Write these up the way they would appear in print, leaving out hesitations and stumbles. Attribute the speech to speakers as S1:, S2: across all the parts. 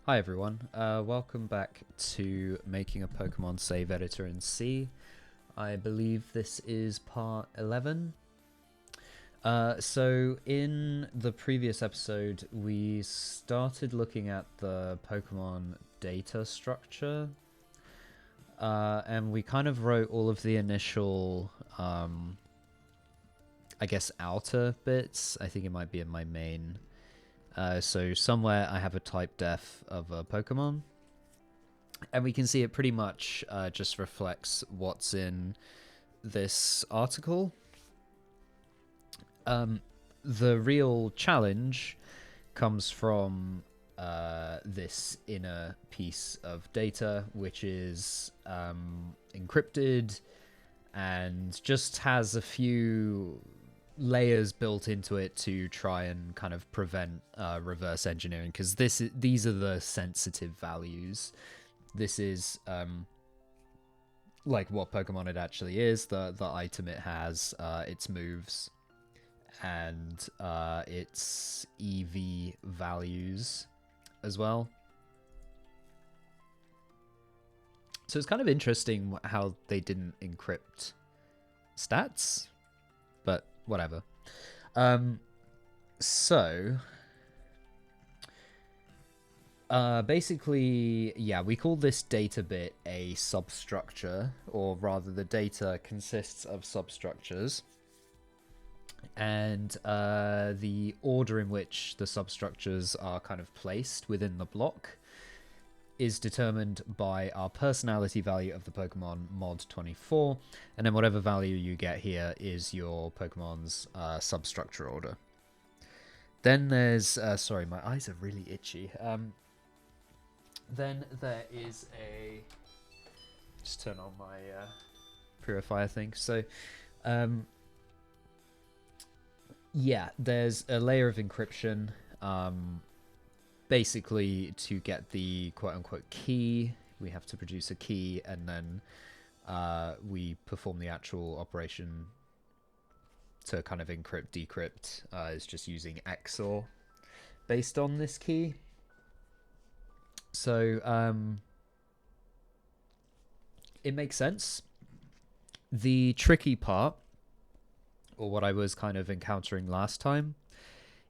S1: Hi everyone, welcome back to making a Pokemon save editor in C. I believe this is part 11. So in the previous episode we started looking at the Pokemon data structure, and we kind of wrote all of the initial, I guess, outer bits. I think it might be in my main. So somewhere I have a type def of a Pokemon, and we can see it pretty much just reflects what's in this article. The real challenge comes from this inner piece of data, which is encrypted and just has a few layers built into it to try and kind of prevent reverse engineering, because these are the sensitive values. This is like what Pokemon it actually is, the item it has, its moves, and its EV values as well. So it's kind of interesting how they didn't encrypt stats, but whatever. So basically, yeah, we call this data bit a substructure, or rather the data consists of substructures, and the order in which the substructures are kind of placed within the block is determined by our personality value of the Pokemon mod 24, and then whatever value you get here is your Pokemon's substructure order. Then there's sorry, my eyes are really itchy. Then there is a, just turn on my purifier thing. So yeah, there's a layer of encryption. Basically, to get the quote-unquote key, we have to produce a key, and then we perform the actual operation to kind of encrypt, decrypt. Is just using XOR based on this key. So it makes sense. The tricky part, or what I was kind of encountering last time,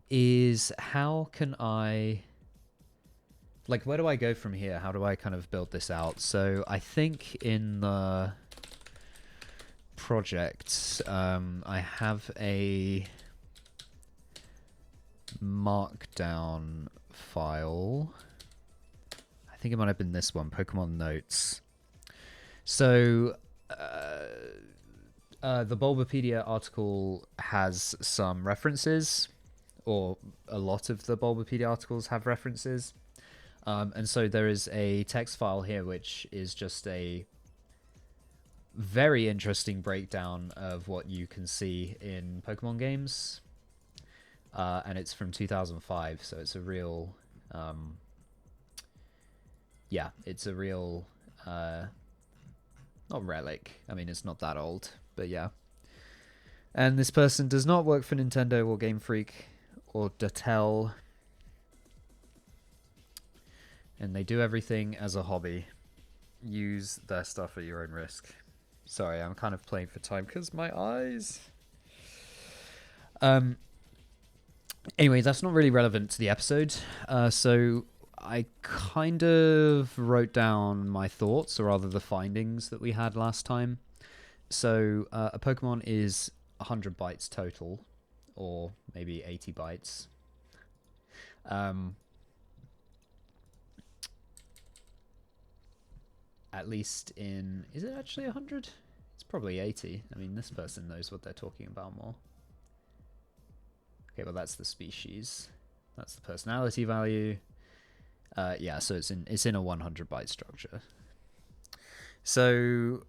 S1: is how can I, like, where do I go from here? How do I kind of build this out? So I think in the project, I have a markdown file. I think it might have been this one, Pokemon Notes. So the Bulbapedia article has some references, or a lot of the Bulbapedia articles have references. And so there is a text file here which is just a very interesting breakdown of what you can see in Pokemon games. And it's from 2005, so it's a real... yeah, it's a real... not relic. I mean, it's not that old, but yeah. And this person does not work for Nintendo or Game Freak or Datel, and they do everything as a hobby. Use their stuff at your own risk. Sorry, I'm kind of playing for time because my eyes. Anyway, that's not really relevant to the episode. So I kind of wrote down my thoughts, or rather the findings that we had last time. So a Pokemon is 100 bytes total, or maybe 80 bytes. At least in... Is it actually 100? It's probably 80. I mean, this person knows what they're talking about more. Okay, well, that's the species. That's the personality value. Yeah, so it's in a 100 byte structure. So,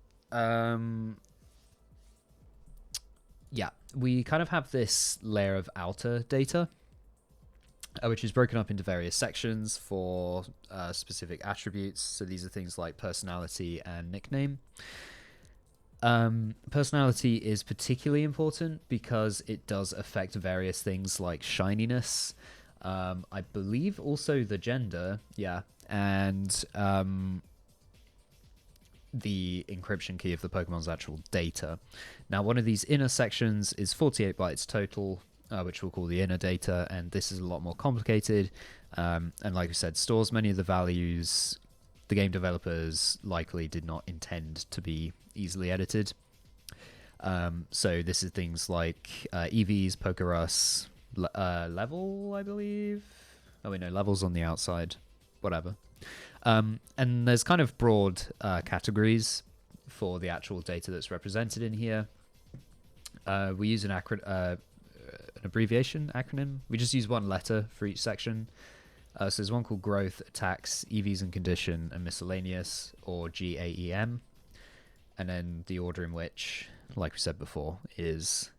S1: yeah, we kind of have this layer of outer data, which is broken up into various sections for specific attributes. So these are things like personality and nickname. Personality is particularly important because it does affect various things like shininess. I believe also the gender, yeah. and the encryption key of the Pokemon's actual data. Now, one of these inner sections is 48 bytes total, which we'll call the inner data, and this is a lot more complicated, and like we said, stores many of the values the game developers likely did not intend to be easily edited. So this is things like EVs, Pokerus, level, I believe. Oh wait, no, level's on the outside. Whatever. And there's kind of broad categories for the actual data that's represented in here. We use an abbreviation acronym. We just use one letter for each section. So there's one called Growth, Attacks, EVs and Condition, and Miscellaneous, or GAEM. And then the order in which, like we said before, is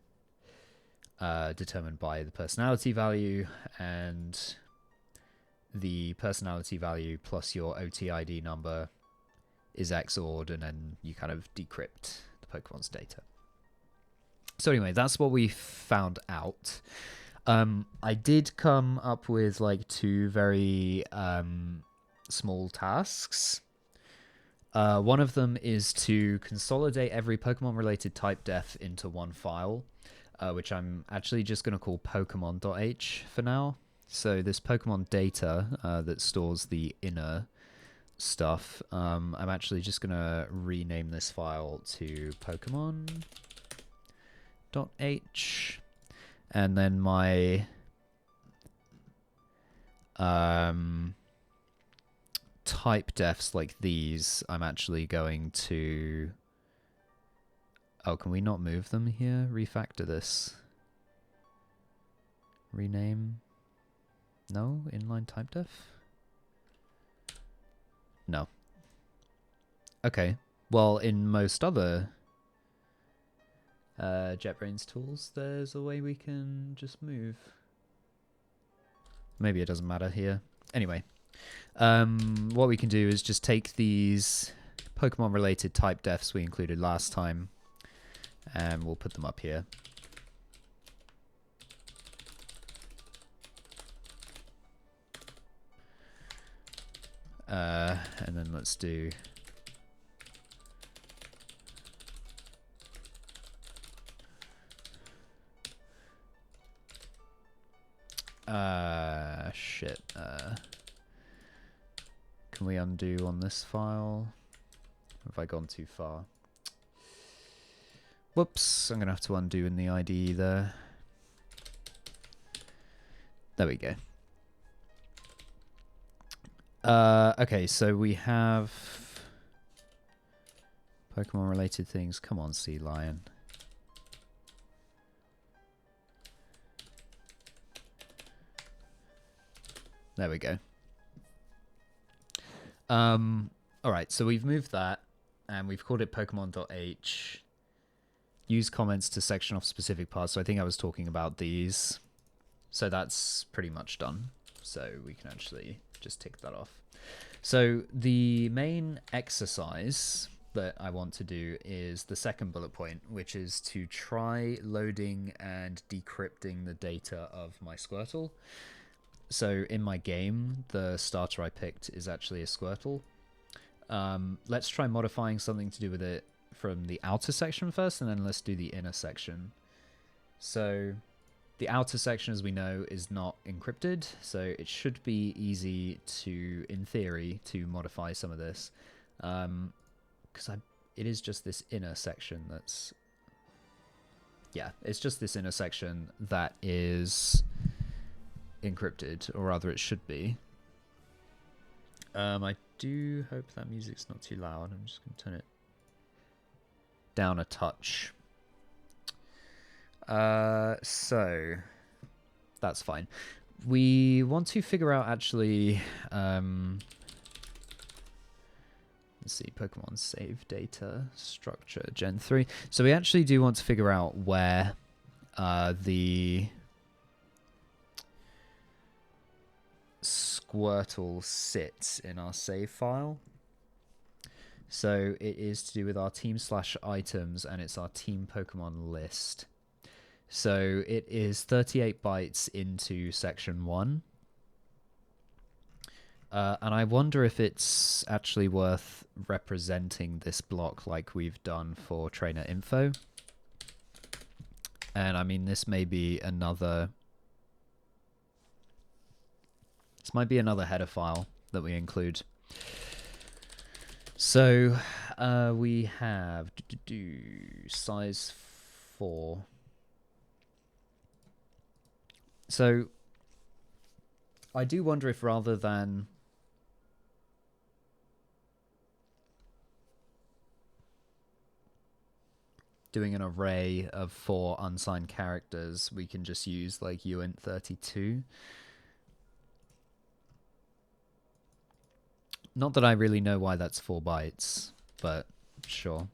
S1: determined by the personality value, and the personality value plus your OTID number is XORed, and then you kind of decrypt the Pokemon's data. So anyway, that's what we found out. I did come up with like two very small tasks. One of them is to consolidate every Pokemon-related type def into one file, which I'm actually just going to call Pokemon.h for now. So this Pokemon data that stores the inner stuff, I'm actually just going to rename this file to Pokemon.h. And then my type defs like these, I'm actually going to... Oh, can we not move them here? Refactor this. Rename. No? Inline type def? No. Okay. Well, in most other JetBrains tools, there's a way we can just move. Maybe it doesn't matter here. Anyway, what we can do is just take these Pokemon-related type defs we included last time, and we'll put them up here. And then let's do... shit. Can we undo on this file? Have I gone too far? Whoops, I'm going to have to undo in the IDE there. There we go. Okay, so we have Pokemon related things. Come on, Sea Lion. There we go. Alright, so we've moved that, and we've called it Pokemon.h. Use comments to section off specific parts, so I think I was talking about these. So that's pretty much done. So we can actually just tick that off. So the main exercise that I want to do is the second bullet point, which is to try loading and decrypting the data of my Squirtle. So in my game, the starter I picked is actually a Squirtle. Let's try modifying something to do with it from the outer section first, and then let's do the inner section. So the outer section, as we know, is not encrypted, so it should be easy to, in theory, to modify some of this. Because it is just this inner section that's... Yeah, it's just this inner section that is encrypted, or rather it should be. I do hope that music's not too loud. I'm just going to turn it down a touch. So that's fine. We want to figure out actually, let's see, Pokemon save data structure Gen 3. So we actually do want to figure out where the Squirtle sits in our save file. So it is to do with our team/items, and it's our team Pokemon list. So it is 38 bytes into section 1. And I wonder if it's actually worth representing this block like we've done for trainer info. And I mean, this may be another... This might be another header file that we include. So we have size 4. So I do wonder if rather than doing an array of 4 unsigned characters, we can just use like uint32. Not that I really know why that's 4 bytes, but sure.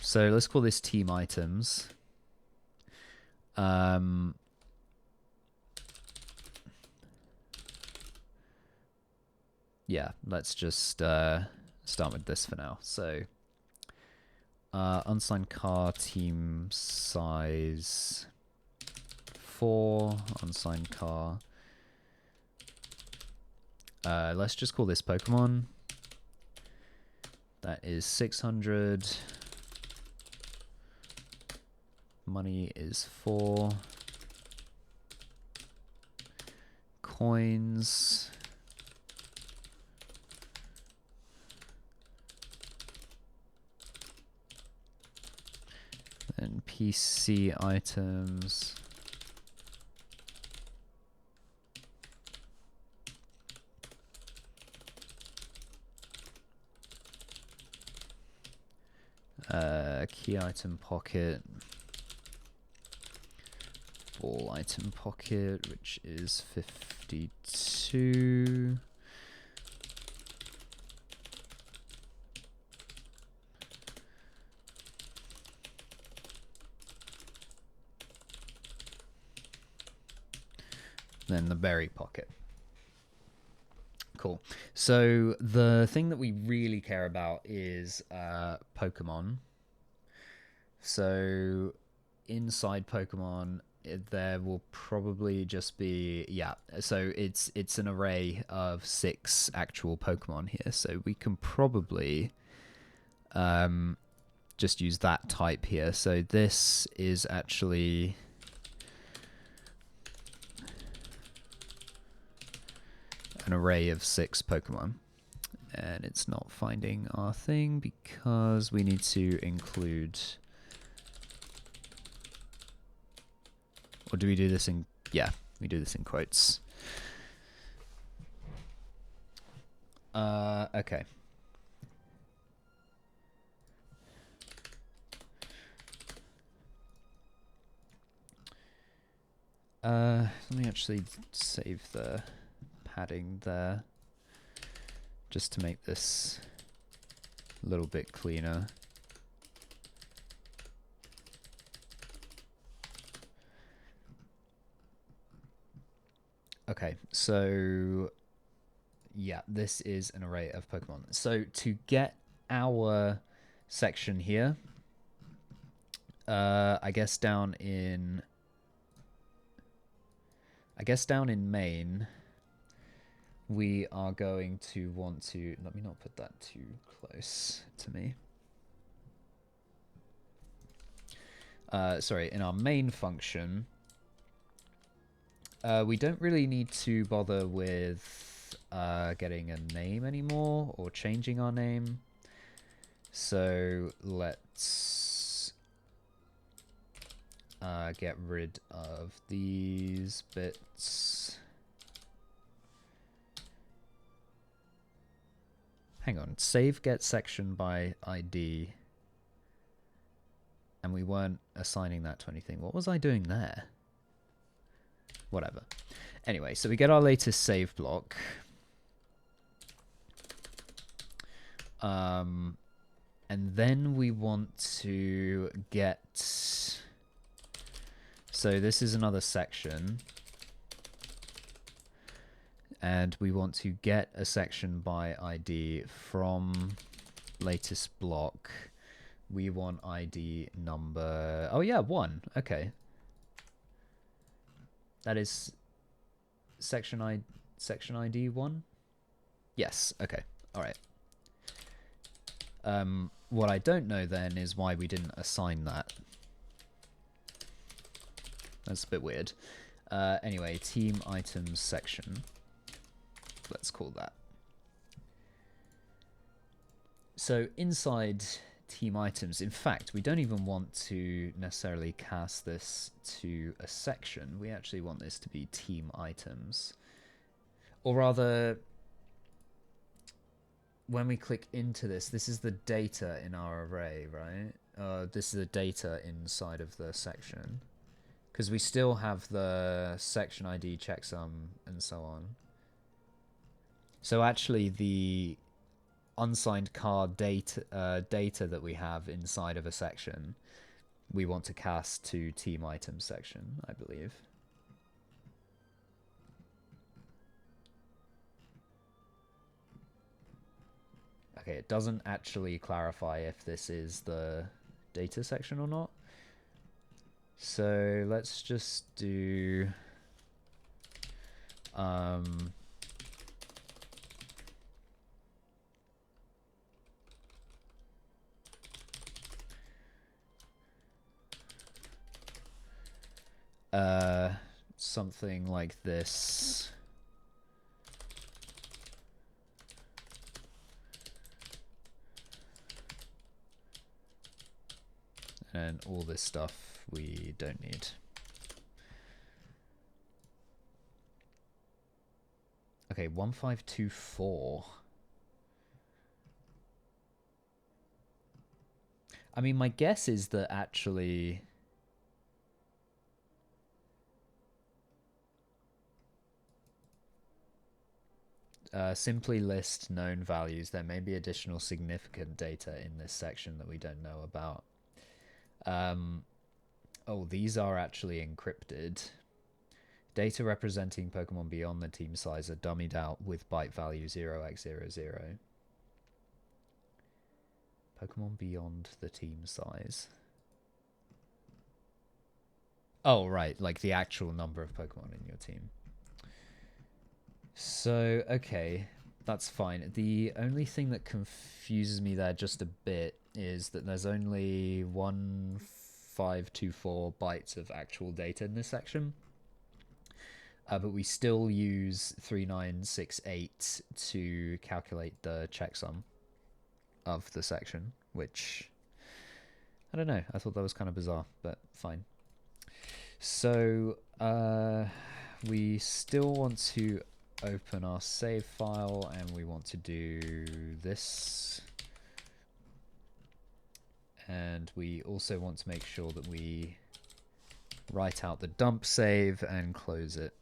S1: So let's call this team items. Yeah, let's just start with this for now. So unsigned car team size 4, unsigned car. Let's just call this Pokemon. That is 600. Money is 4. Coins. Then PC items. Key item pocket. Ball item pocket, which is 52. Then the berry pocket. Cool. So the thing that we really care about is Pokemon. So inside Pokemon, there will probably just be, yeah, so it's an array of 6 actual Pokemon here. So we can probably just use that type here. So this is actually... an array of 6 Pokemon, and it's not finding our thing because we need to include, or do we do this in, yeah, we do this in quotes. Okay. Let me actually save the padding there just to make this a little bit cleaner. Okay, so yeah, this is an array of Pokemon. So to get our section here, I guess down in main, we are going to want to, let me not put that too close to me. Sorry, in our main function, we don't really need to bother with getting a name anymore or changing our name. So let's get rid of these bits. Hang on, save get section by ID. And we weren't assigning that to anything. What was I doing there? Whatever. Anyway, so we get our latest save block. And then we want to get... So this is another section. And we want to get a section by ID from latest block. We want ID number... Oh yeah, 1. Okay. That is section section ID 1? Yes, okay, alright. What I don't know then is why we didn't assign that. That's a bit weird. Anyway, team items section. Let's call that. So inside team items, in fact, we don't even want to necessarily cast this to a section. We actually want this to be team items. Or rather, when we click into this is the data in our array, right? This is the data inside of the section. Because we still have the section ID, checksum, and so on. So actually the unsigned card data that we have inside of a section, we want to cast to team items section, I believe. Okay, it doesn't actually clarify if this is the data section or not. So let's just do something like this. And all this stuff we don't need. Okay, 1524. I mean, my guess is that actually simply list known values. There may be additional significant data in this section that we don't know about. Oh, these are actually encrypted. Data representing Pokemon beyond the team size are dummied out with byte value 0x00. Pokemon beyond the team size. Oh, right, like the actual number of Pokemon in your team. So, okay, that's fine. The only thing that confuses me there just a bit is that there's only 1524 bytes of actual data in this section. But we still use 3968 to calculate the checksum of the section, which, I don't know, I thought that was kind of bizarre, but fine. So, we still want to open our save file, and we want to do this. And we also want to make sure that we write out the dump save and close it.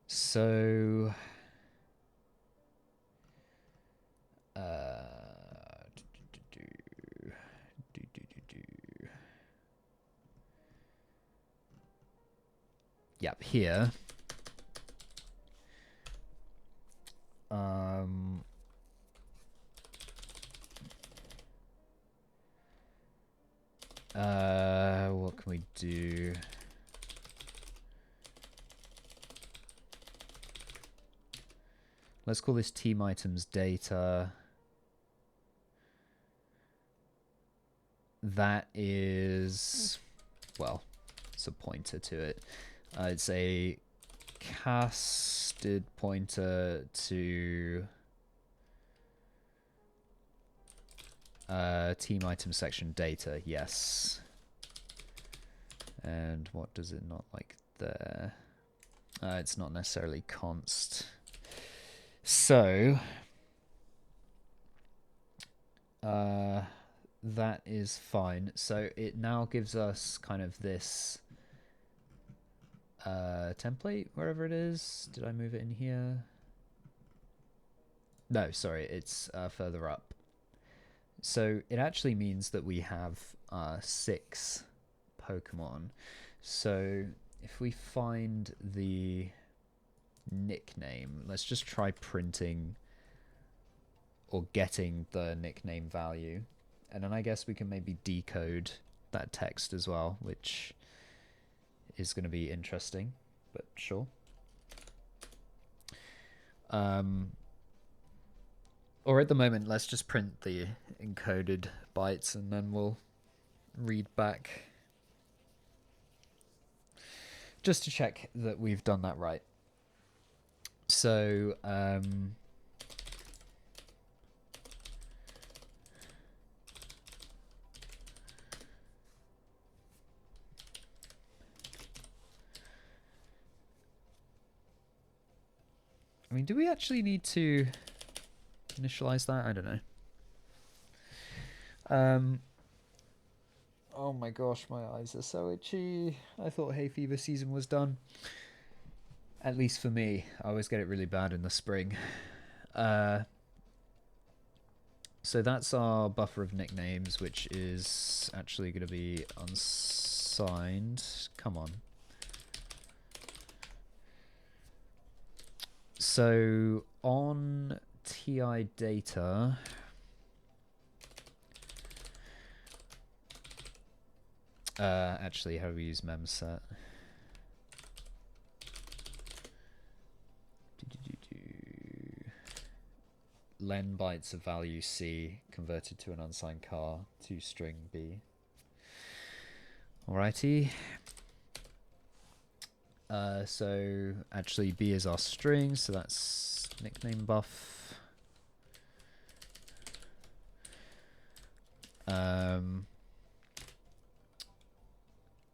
S1: So, yep, here. What can we do? Let's call this team items data. That is, well, it's a pointer to it. It's a casted pointer to team item section data, yes. And what does it not like there? It's not necessarily const. So, that is fine. So it now gives us kind of this template, wherever it is. Did I move it in here? No, sorry, it's further up. So it actually means that we have 6 Pokemon. So if we find the nickname, let's just try printing or getting the nickname value. And then I guess we can maybe decode that text as well, which is going to be interesting, but sure. Or at the moment, let's just print the encoded bytes and then we'll read back just to check that we've done that right. So, I mean, do we actually need to initialize that? I don't know. Oh my gosh, my eyes are so itchy. I thought hay fever season was done. At least for me. I always get it really bad in the spring. So that's our buffer of nicknames, which is actually going to be unsigned. Come on. So on TI data, actually, how do we use memset? Len bytes of value C converted to an unsigned car to string B. Alrighty. So actually B is our string, so that's nickname buff.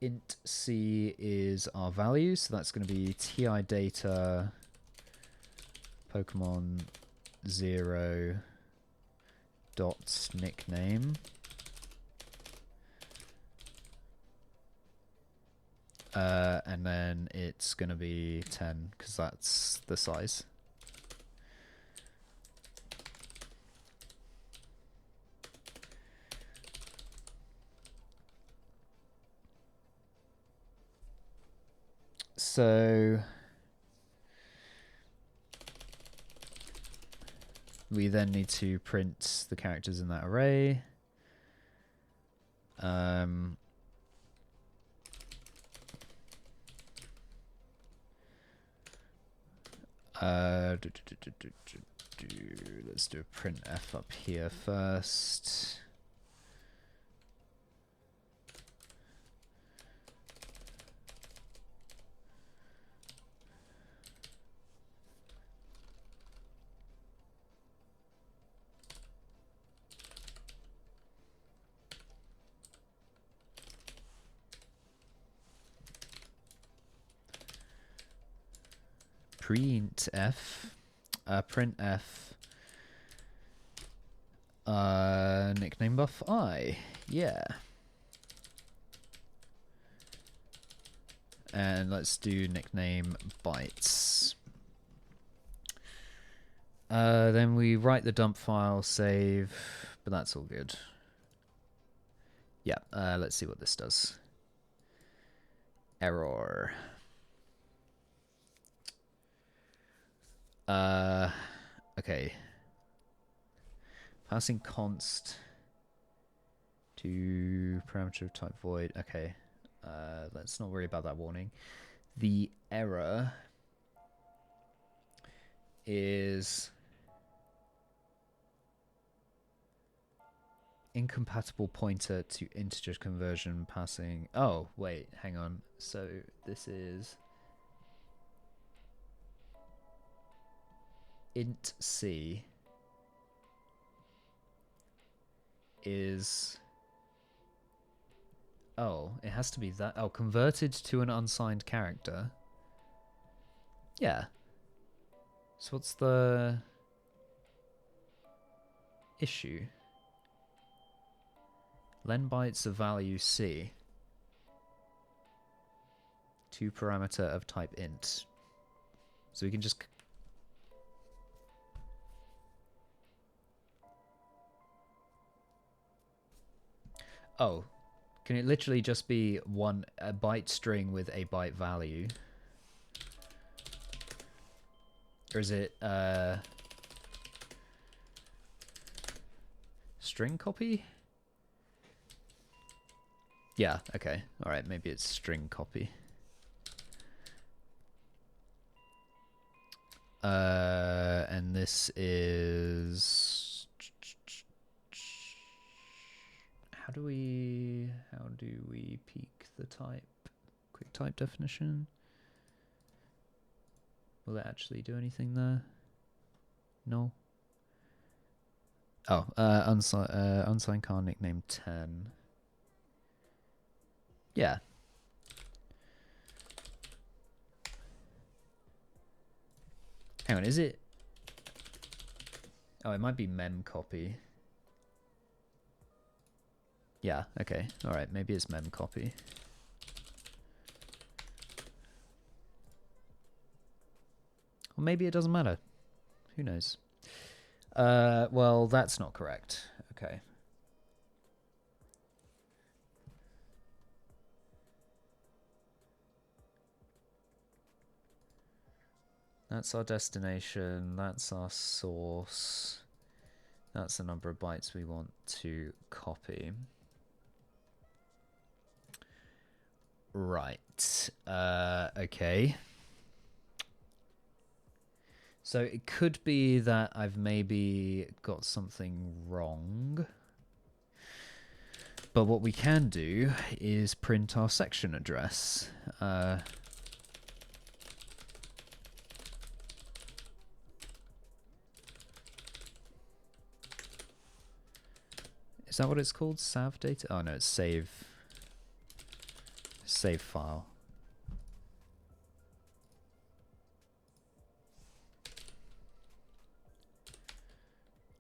S1: Int C is our value, so that's going to be TI data Pokemon 0 dot nickname. And then it's going to be 10 because that's the size. So we then need to print the characters in that array. Let's do a printf up here first. Printf, nickname buff I, yeah. And let's do nickname bytes. Then we write the dump file, save, but that's all good. Yeah, let's see what this does. Error. Okay. Passing const to parameter of type void. Okay. Let's not worry about that warning. The error is incompatible pointer to integer conversion passing. Oh, wait, hang on. So this is int C is, oh, it has to be that. Oh, converted to an unsigned character. Yeah. So what's the issue? Len bytes of value C. 2 parameter of type int. So we can just... Oh, can it literally just be a byte string with a byte value? Or is it string copy? Yeah, okay. Alright, maybe it's string copy. . . . . . . . . . . . . . . . . . . . . . . . . . . . . . . . . . . . . . . . . . . . . . . . . . . . . . . . . . and this is... How do we peek the type? Quick type definition. Will it actually do anything there? No. Oh, unsigned car nickname 10. Yeah. Hang on, is it? Oh, it might be mem copy. Yeah, okay. Alright, maybe it's mem copy. Or maybe it doesn't matter. Who knows? Well, that's not correct. Okay. That's our destination. That's our source. That's the number of bytes we want to copy. Right. Okay. So it could be that I've maybe got something wrong. But what we can do is print our section address. Is that what it's called? Sav data? Oh no, it's save. Save file.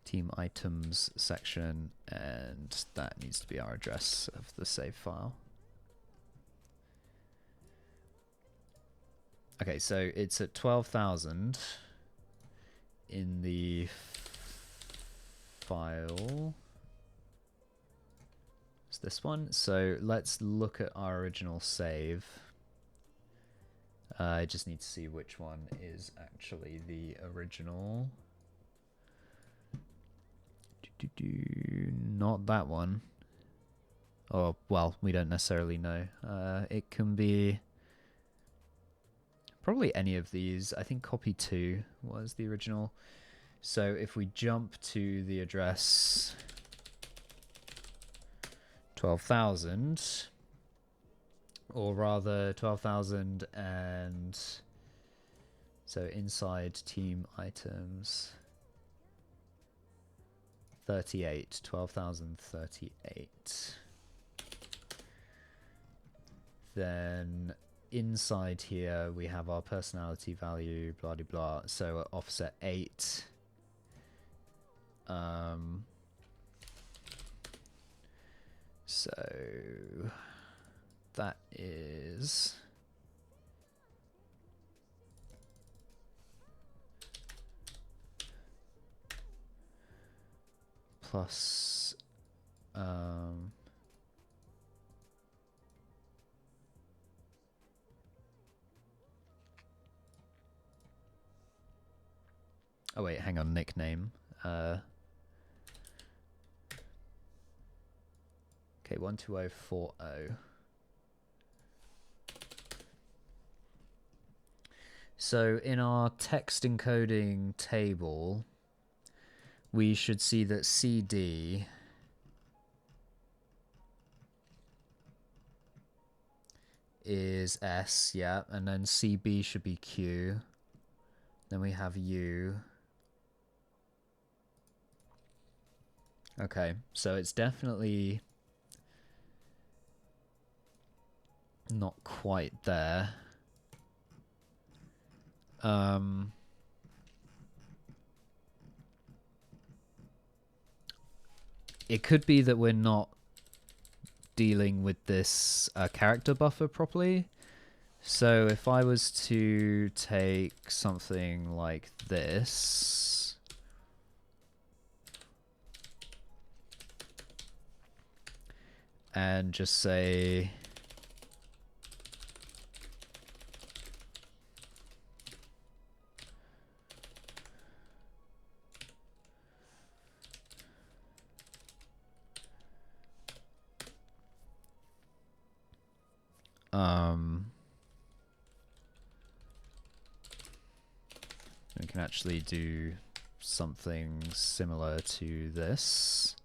S1: Team items section, and that needs to be our address of the save file. Okay, so it's at 12,000 in the file. It's this one. So let's look at our original save. I just need to see which one is actually the original. Not that one. Oh, well, we don't necessarily know. It can be probably any of these. I think copy 2 was the original. So if we jump to the address 12,000, or rather 12,000, and so inside team items 38, 12,038. Then inside here we have our personality value, blah blah blah. So offset 8. So that is plus oh wait, hang on, nickname. Okay, 12040. So in our text encoding table, we should see that CD is S, yeah, and then CB should be Q. Then we have U. Okay, so it's definitely not quite there. It could be that we're not dealing with this character buffer properly. So if I was to take something like this, and just say we can actually do something similar to this.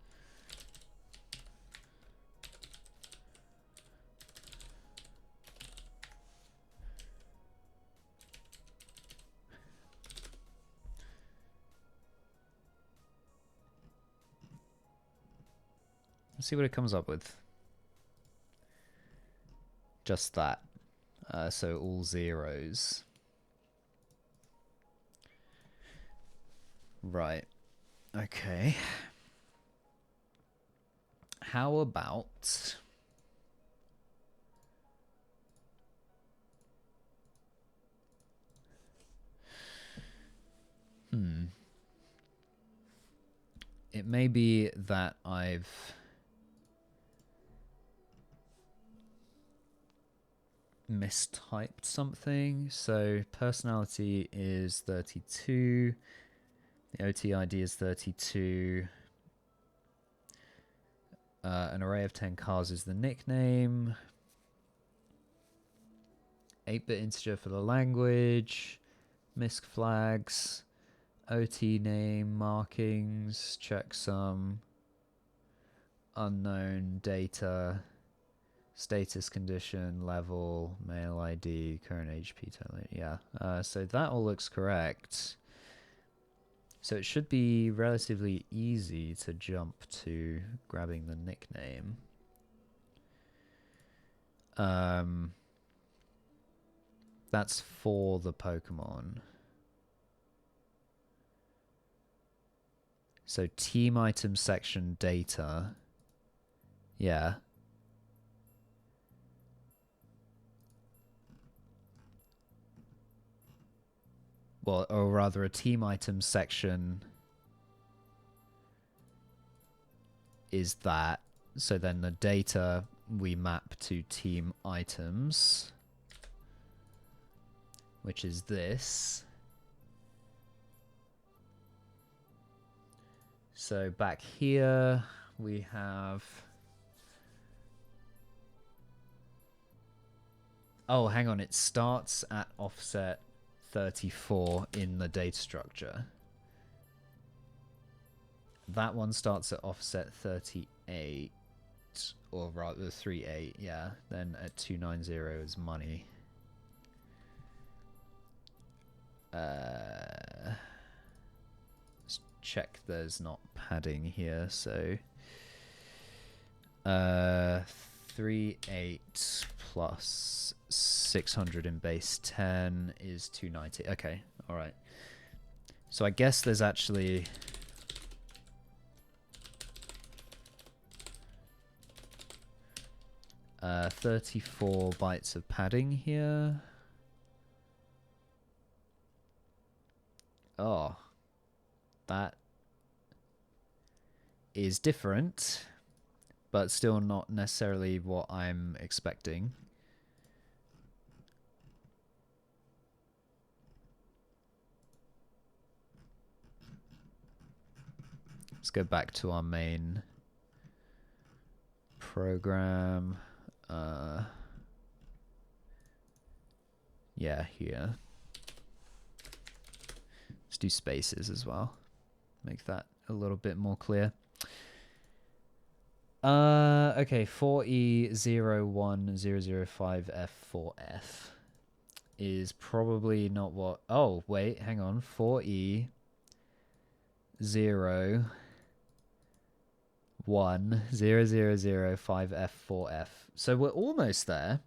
S1: Let's see what it comes up with. Just that. So all zeros. Right. Okay. How about... It may be that I've... mistyped something. So personality is 32. The OT ID is 32. An array of 10 cars is the nickname. 8-bit integer for the language. MISC flags. OT name, markings, checksum. Unknown data. Status condition, level, mail ID, current HP, total. Yeah. So that all looks correct. So it should be relatively easy to jump to grabbing the nickname. That's for the Pokemon. So team item section data. Yeah. Well, or rather a team item section is that. So then the data we map to team items, which is this. So back here we have... Oh, hang on. It starts at offset 34 in the data structure. That one starts at offset 38, or rather 38, yeah. Then at 290 is money. Let's check there's not padding here, so 38 plus 600 in base 10 is 290. Okay, all right. So I guess there's actually 34 bytes of padding here. Oh, that is different, but still not necessarily what I'm expecting. Let's go back to our main program. Yeah, here. Let's do spaces as well. Make that a little bit more clear. Okay, 4E01005F4F is probably not what... Oh, wait, hang on. 4E0100005F4F. So we're almost there.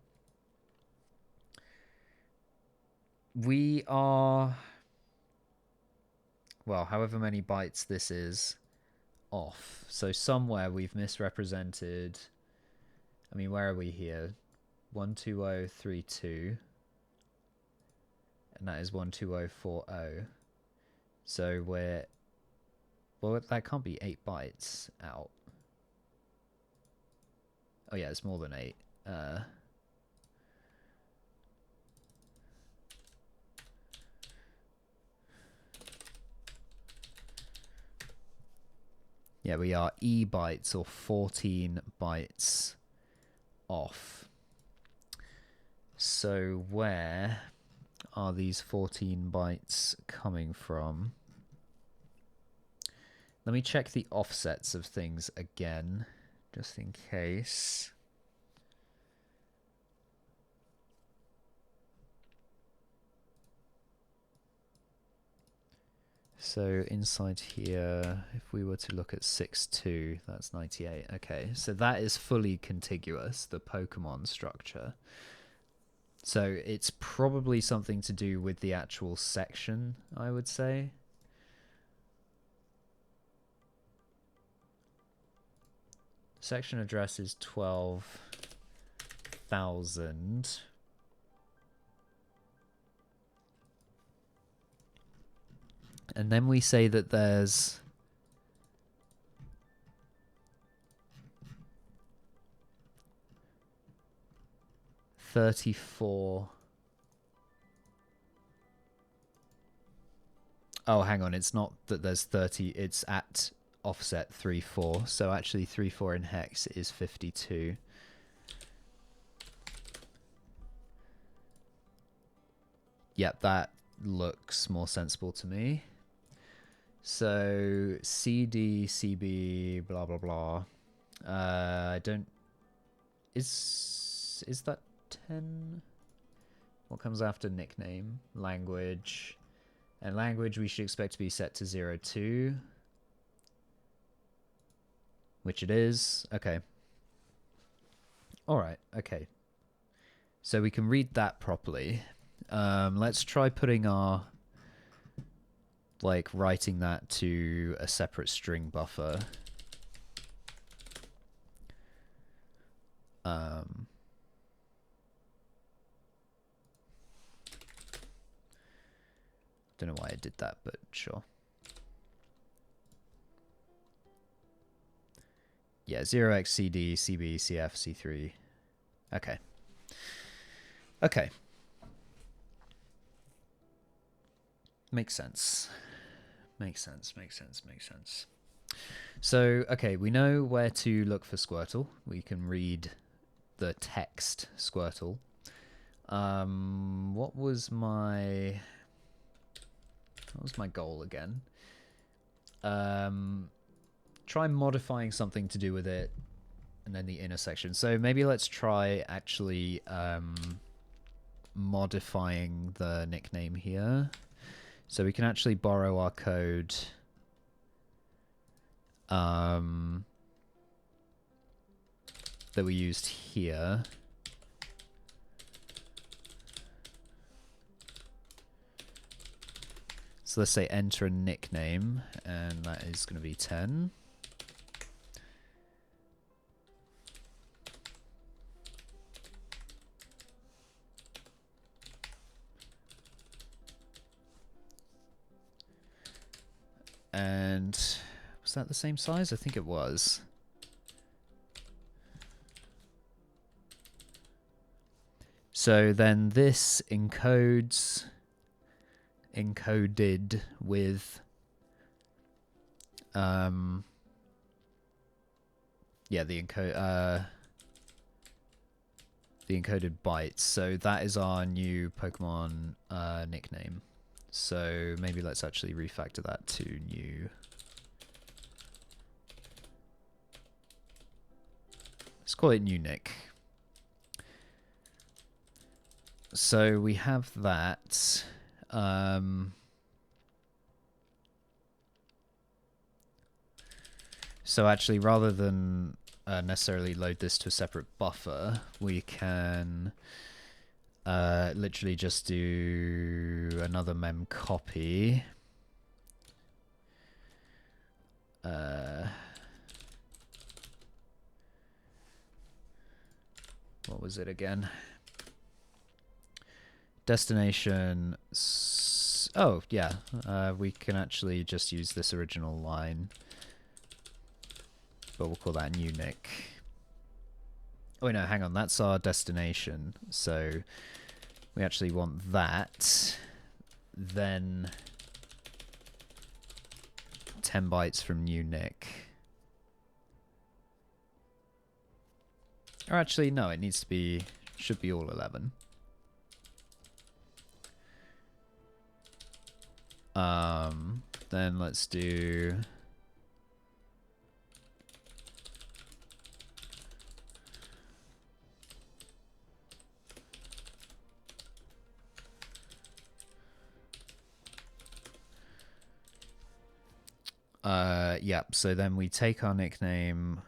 S1: We are... Well, however many bytes this is off. So somewhere we've misrepresented... I mean, where are we here? 12032. And that is 12040. So we're... Well, that can't be 8 bytes out. Oh yeah, it's more than 8. Yeah, we are E bytes, or 14 bytes off. So where are these 14 bytes coming from? Let me check the offsets of things again, just in case. So inside here, if we were to look at 6.2, that's 98. Okay, so that is fully contiguous, the Pokemon structure. So it's probably something to do with the actual section, I would say. Section address is 12,000. And then we say that there's 34. Oh, hang on. It's not that there's 30. It's at offset 3.4. So actually 3.4 in hex is 52. Yep, that looks more sensible to me. So CD, CB, blah, blah, blah. I don't... Is that 10? What comes after nickname? Language. And language we should expect to be set to 02. Which it is. Okay. Alright, okay. So we can read that properly. Let's try putting our... like, writing that to a separate string buffer. Don't know why I did that, but sure. Yeah, 0xCD, CB, CF, C3. Okay. Okay. Makes sense. Makes sense, makes sense, makes sense. So, okay, we know where to look for Squirtle. We can read the text Squirtle. What was my goal again? Try modifying something to do with it, and then the intersection. So maybe let's try actually modifying the nickname here. So we can actually borrow our code that we used here. So let's say enter a nickname, and that is going to be 10. And was that the same size? I think it was. So then this encoded with yeah, the encoded bytes. So that is our new Pokemon nickname. So maybe let's actually refactor that to new. Let's call it new nick. So we have that. So actually, rather than necessarily load this to a separate buffer, we can literally just do another mem copy. What was it again? Destination. Oh, yeah. We can actually just use this original line. But we'll call that new nick. Oh, wait, no, hang on. That's our destination. So we actually want that. Then 10 bytes from new nick. Or actually, no, it needs to be, should be all 11. Then let's do Yeah, so then we take our nickname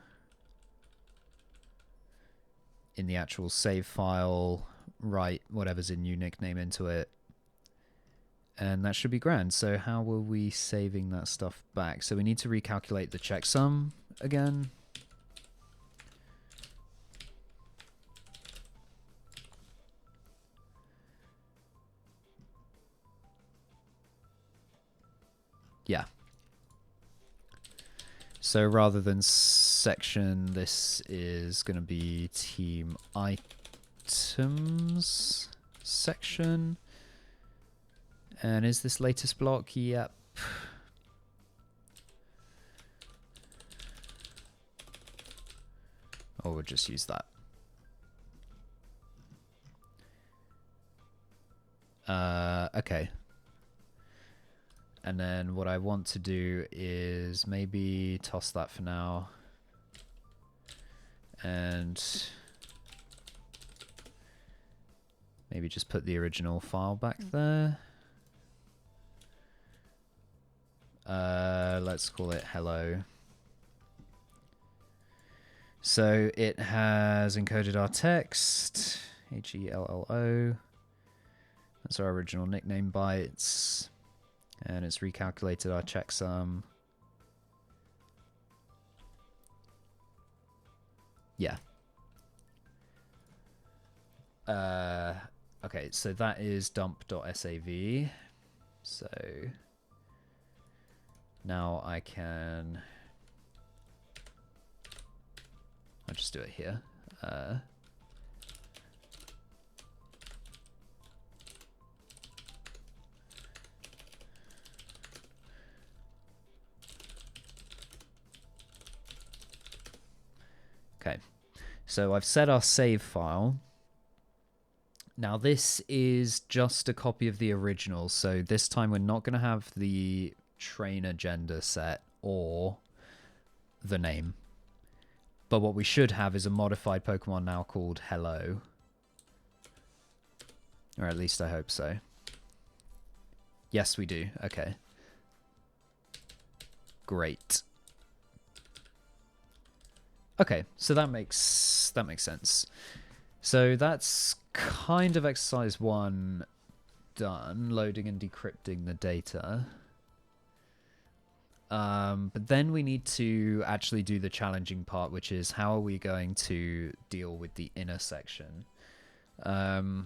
S1: in the actual save file, write whatever's in new nickname into it, and that should be grand. So how were we saving that stuff back? So we need to recalculate the checksum again. Yeah. So rather than section, this is going to be team items section. And is this latest block? Yep. Oh, we'll just use that. Okay. And then what I want to do is maybe toss that for now. And maybe just put the original file back there. Let's call it hello. So it has encoded our text, HELLO. That's our original nickname bytes. And it's recalculated our checksum. Yeah. Okay, so that is dump.sav. So now I can... I'll just do it here. Okay, so I've set our save file. Now this is just a copy of the original, so this time we're not going to have the trainer gender set or the name. But what we should have is a modified Pokemon now called Hello. Or at least I hope so. Yes, we do. Okay. Great. Okay, so that makes sense. So that's kind of exercise 1 done, loading and decrypting the data. But then we need to actually do the challenging part, which is how are we going to deal with the inner section? Now,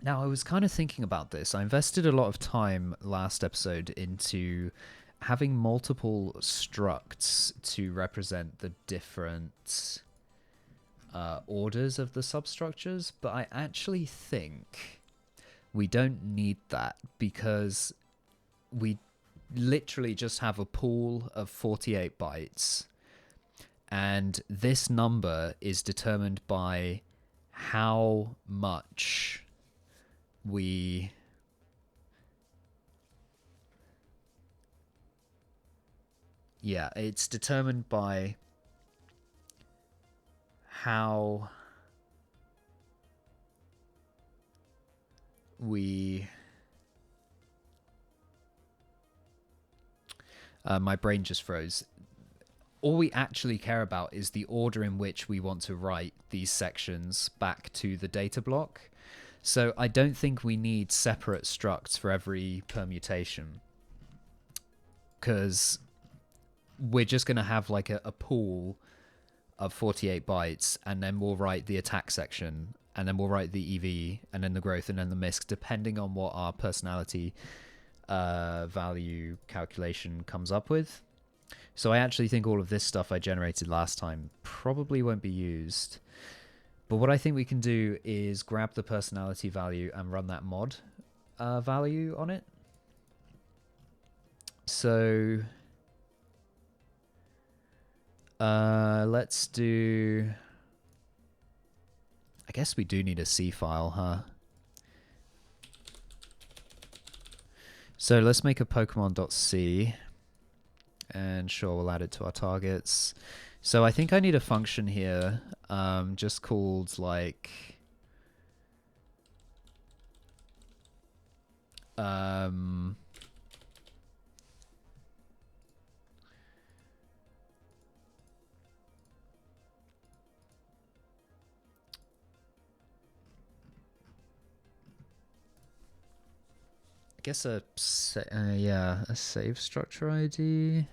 S1: I was kind of thinking about this. I invested a lot of time last episode into having multiple structs to represent the different orders of the substructures, but I actually think we don't need that because we literally just have a pool of 48 bytes, and this number is determined by how much we it's determined by how we my brain just froze. All we actually care about is the order in which we want to write these sections back to the data block. So I don't think we need separate structs for every permutation, because we're just going to have like a pool of 48 bytes, and then we'll write the attack section, and then we'll write the EV, and then the growth, and then the MISC, depending on what our personality value calculation comes up with. So I actually think all of this stuff I generated last time probably won't be used. But what I think we can do is grab the personality value and run that mod value on it. So let's do... I guess we do need a C file, huh? So let's make a Pokemon.c. And sure, we'll add it to our targets. So I think I need a function here, just called like... guess yeah, a save structure ID.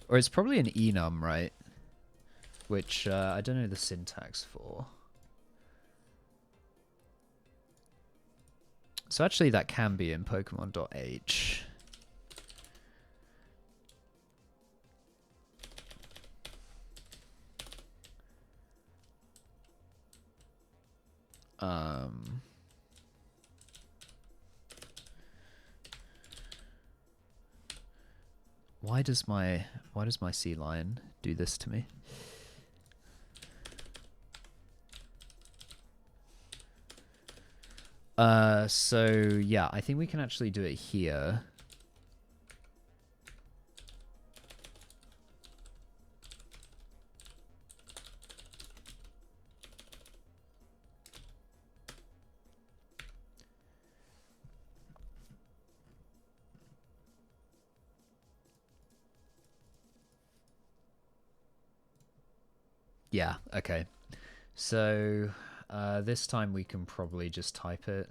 S1: Or it's probably an enum, right? Which I don't know the syntax for. So actually that can be in Pokemon.h. Why does my sea lion do this to me? So yeah, I think we can actually do it here. Yeah, okay. So this time we can probably just type it.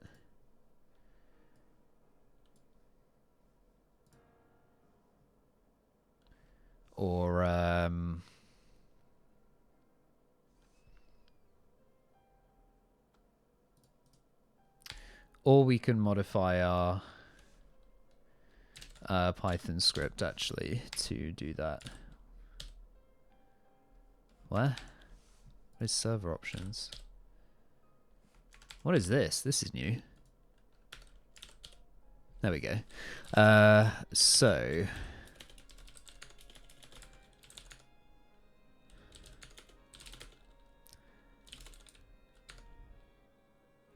S1: Or we can modify our Python script actually to do that. What is server options? What is this? This is new. There we go. So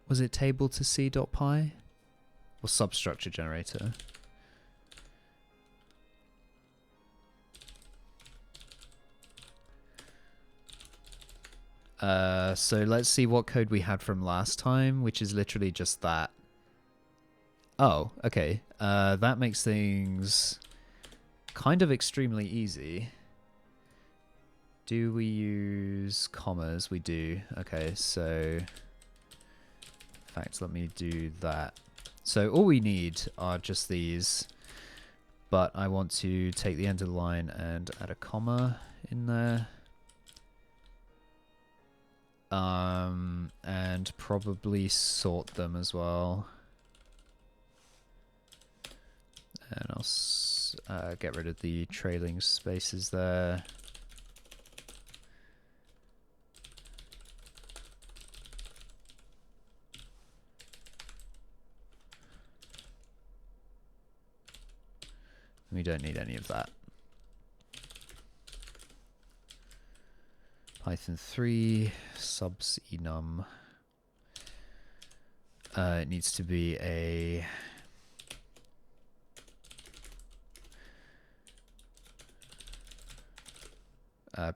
S1: was it table to c.py or substructure generator? So let's see what code we had from last time, which is literally just that. Oh, okay. That makes things kind of extremely easy. Do we use commas? We do. Okay, so in fact, let me do that. So all we need are just these, but I want to take the end of the line and add a comma in there. And probably sort them as well. And I'll get rid of the trailing spaces there. We don't need any of that. Python 3 subs enum. It needs to be a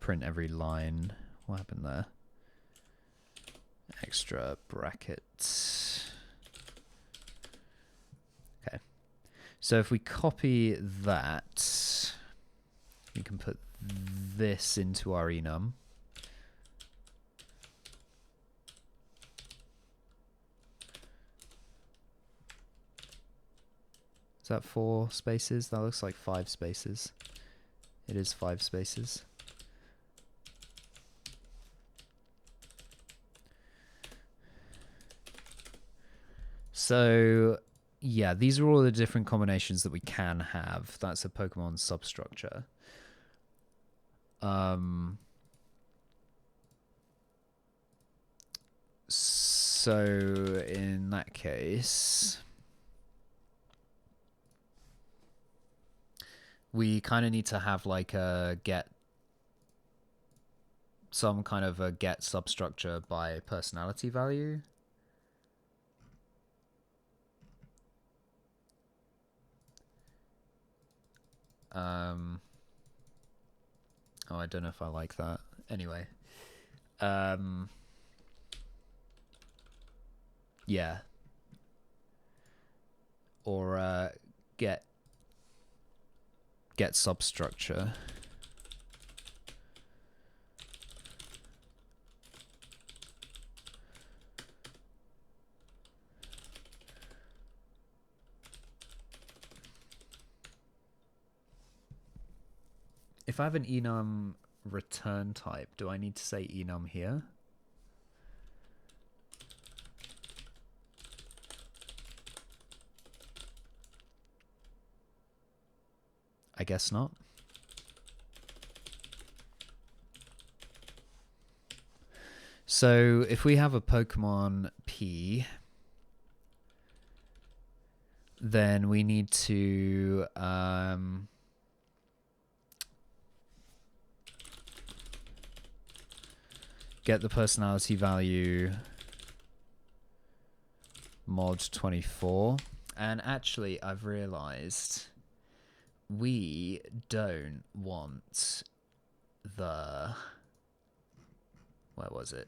S1: print every line. What happened there? Extra bracket. Okay. So if we copy that, we can put this into our enum. Is that 4 spaces? That looks like 5 spaces. It is 5 spaces. So, yeah, these are all the different combinations that we can have. That's a Pokemon substructure. So, in that case, we kind of need to have like a some kind of a get substructure by personality value. Oh, I don't know if I like that. Anyway. Yeah. Or get substructure. If I have an enum return type, do I need to say enum here? I guess not. So if we have a Pokemon P, then we need to get the personality value mod 24. And actually, I've realized we don't want the... Where was it?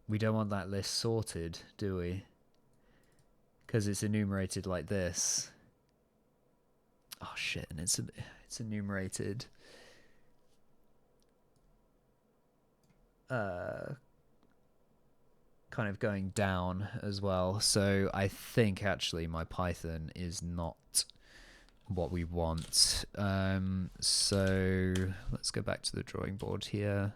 S1: We don't want that list sorted, do we? Because it's enumerated like this. Oh shit, and it's enumerated kind of going down as well. So I think actually my Python is not what we want. So let's go back to the drawing board here.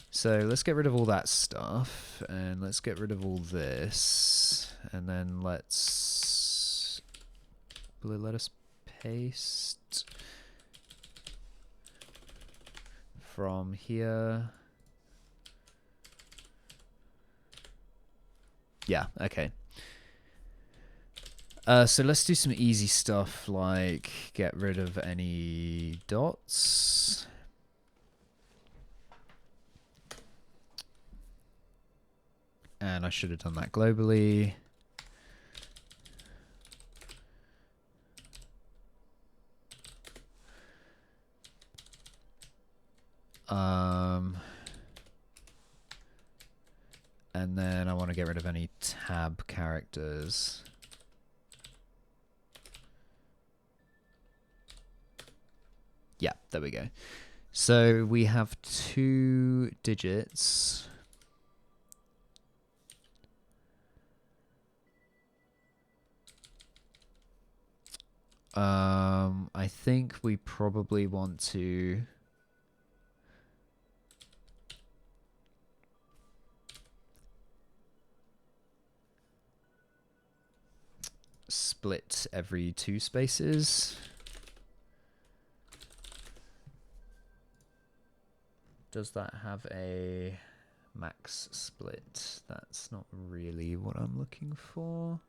S1: So let's get rid of all that stuff, and let's get rid of all this, and then let us paste from here. Yeah, okay. So let's do some easy stuff like get rid of any dots. And I should have done that globally. And then I want to get rid of any tab characters. Yeah, there we go. So we have 2 digits. I think we probably want to split every 2 spaces. Does that have a max split? That's not really what I'm looking for.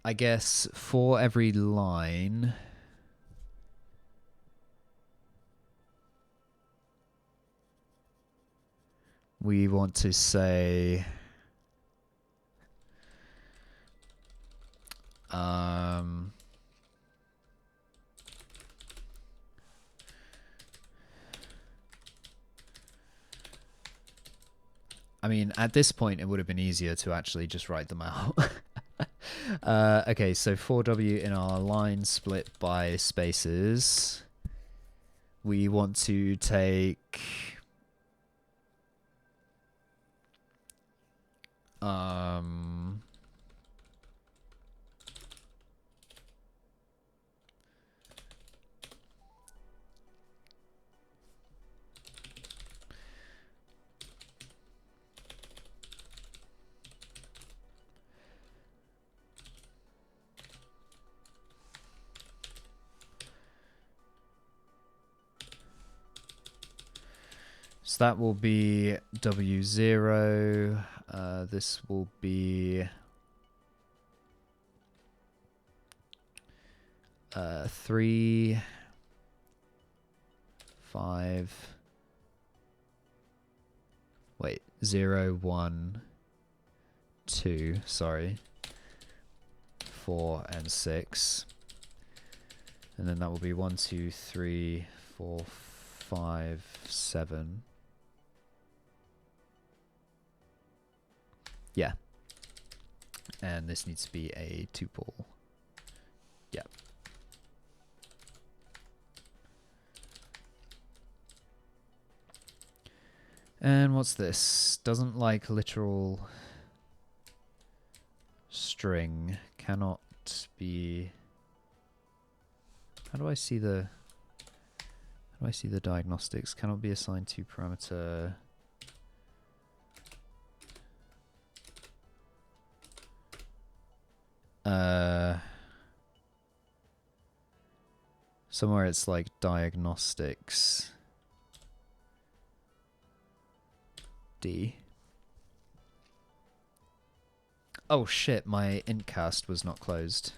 S1: I guess for every line, we want to say I mean, at this point, it would have been easier to actually just write them out. Okay, so for W in our line split by spaces, we want to take so that will be W0. This will be 3, 5. Wait, 0, 1, 2. Sorry. 4, and 6. And then that will be 1, 2, 3, 4, 5, 7. Yeah. And this needs to be a tuple. Yeah. And what's this? Doesn't like literal string. Cannot be... How do I see the diagnostics? Cannot be assigned to parameter. Somewhere it's like diagnostics D. Oh shit, my intcast was not closed.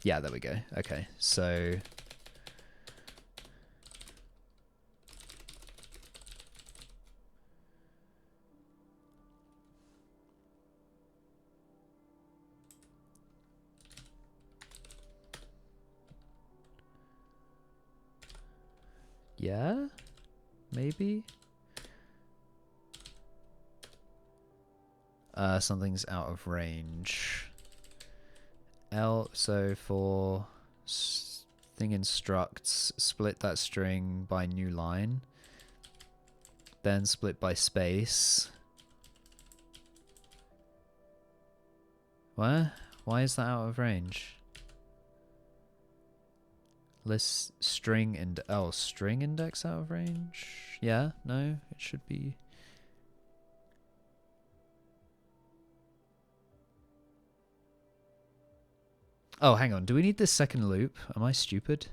S1: Yeah, there we go. Okay, so... Yeah? Maybe? Something's out of range. So for thing instructs, split that string by new line, then split by space. Where? Why is that out of range? List string and string index out of range? Yeah, no, it should be. Oh, hang on. Do we need this second loop? Am I stupid?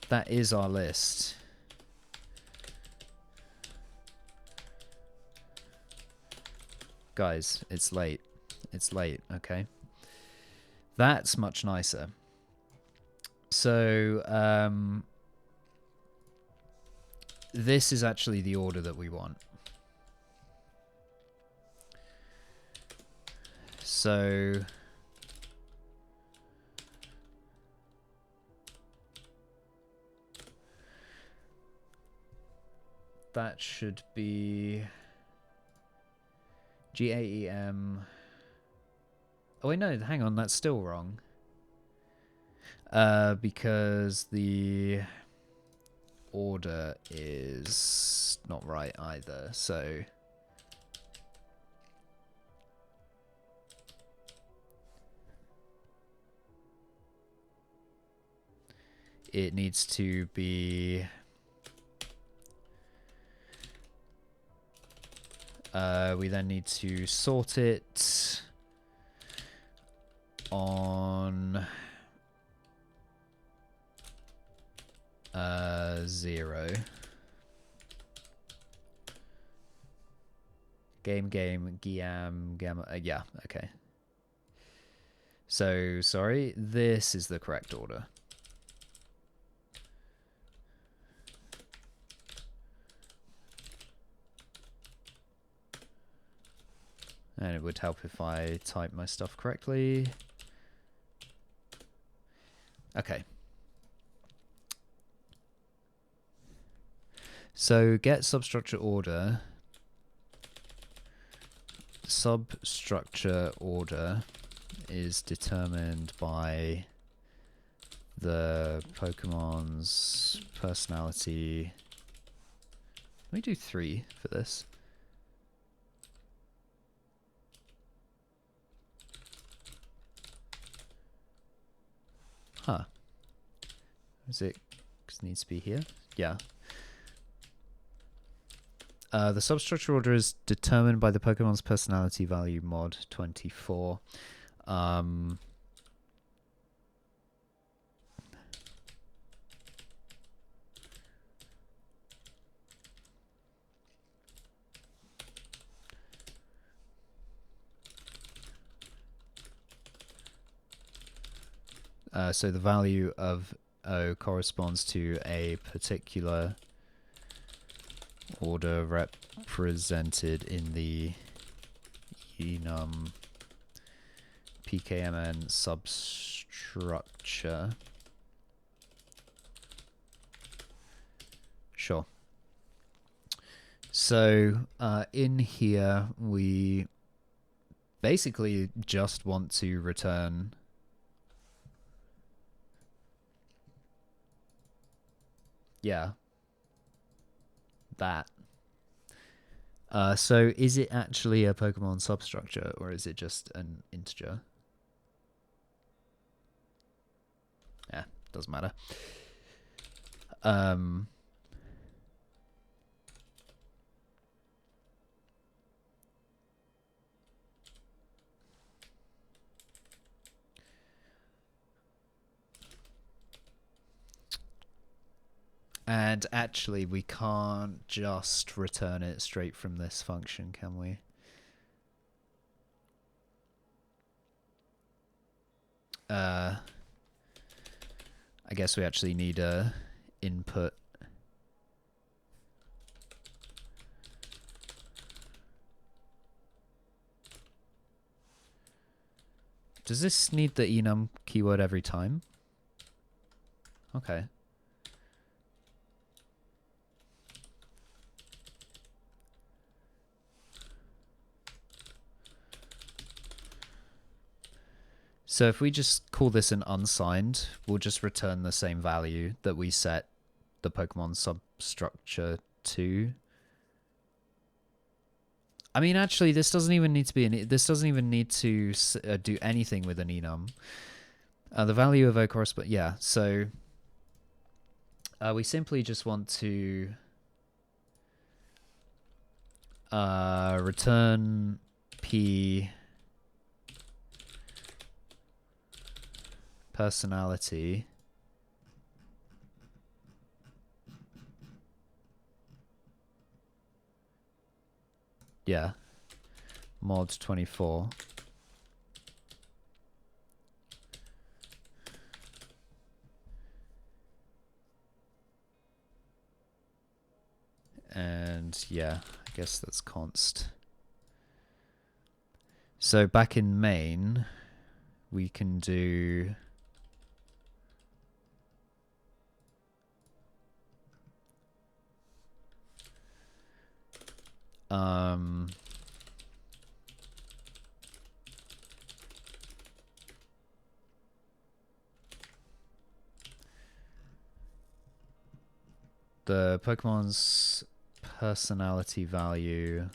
S1: That is our list. Guys, it's late. It's late, okay? That's much nicer. So, this is actually the order that we want. So... that should be... GAEM... Oh wait, no, hang on, that's still wrong. Because the order is not right either, so... it needs to be... we then need to sort it on 0. Giam, gamma. Yeah, okay. So, sorry, this is the correct order. And it would help if I type my stuff correctly. Okay. So get substructure order. Substructure order is determined by the Pokemon's personality. Let me do 3 for this. Huh. Is it? Cause it needs to be here? Yeah. The substructure order is determined by the Pokemon's personality value mod 24. So the value of O corresponds to a particular order represented in the enum PKMN substructure. Sure. So in here we basically just want to return that. So is it actually a Pokemon substructure, or is it just an integer? Yeah, doesn't matter. And actually, we can't just return it straight from this function, can we? I guess we actually need a input. Does this need the enum keyword every time? Okay. So if we just call this an unsigned, we'll just return the same value that we set the Pokemon substructure to. I mean, actually, this doesn't even need to be this doesn't even need to do anything with an enum. The value of O corresponds. Yeah, so we simply just want to return P personality. Yeah. Mod 24. And yeah, I guess that's const. So back in main, we can do the Pokemon's personality value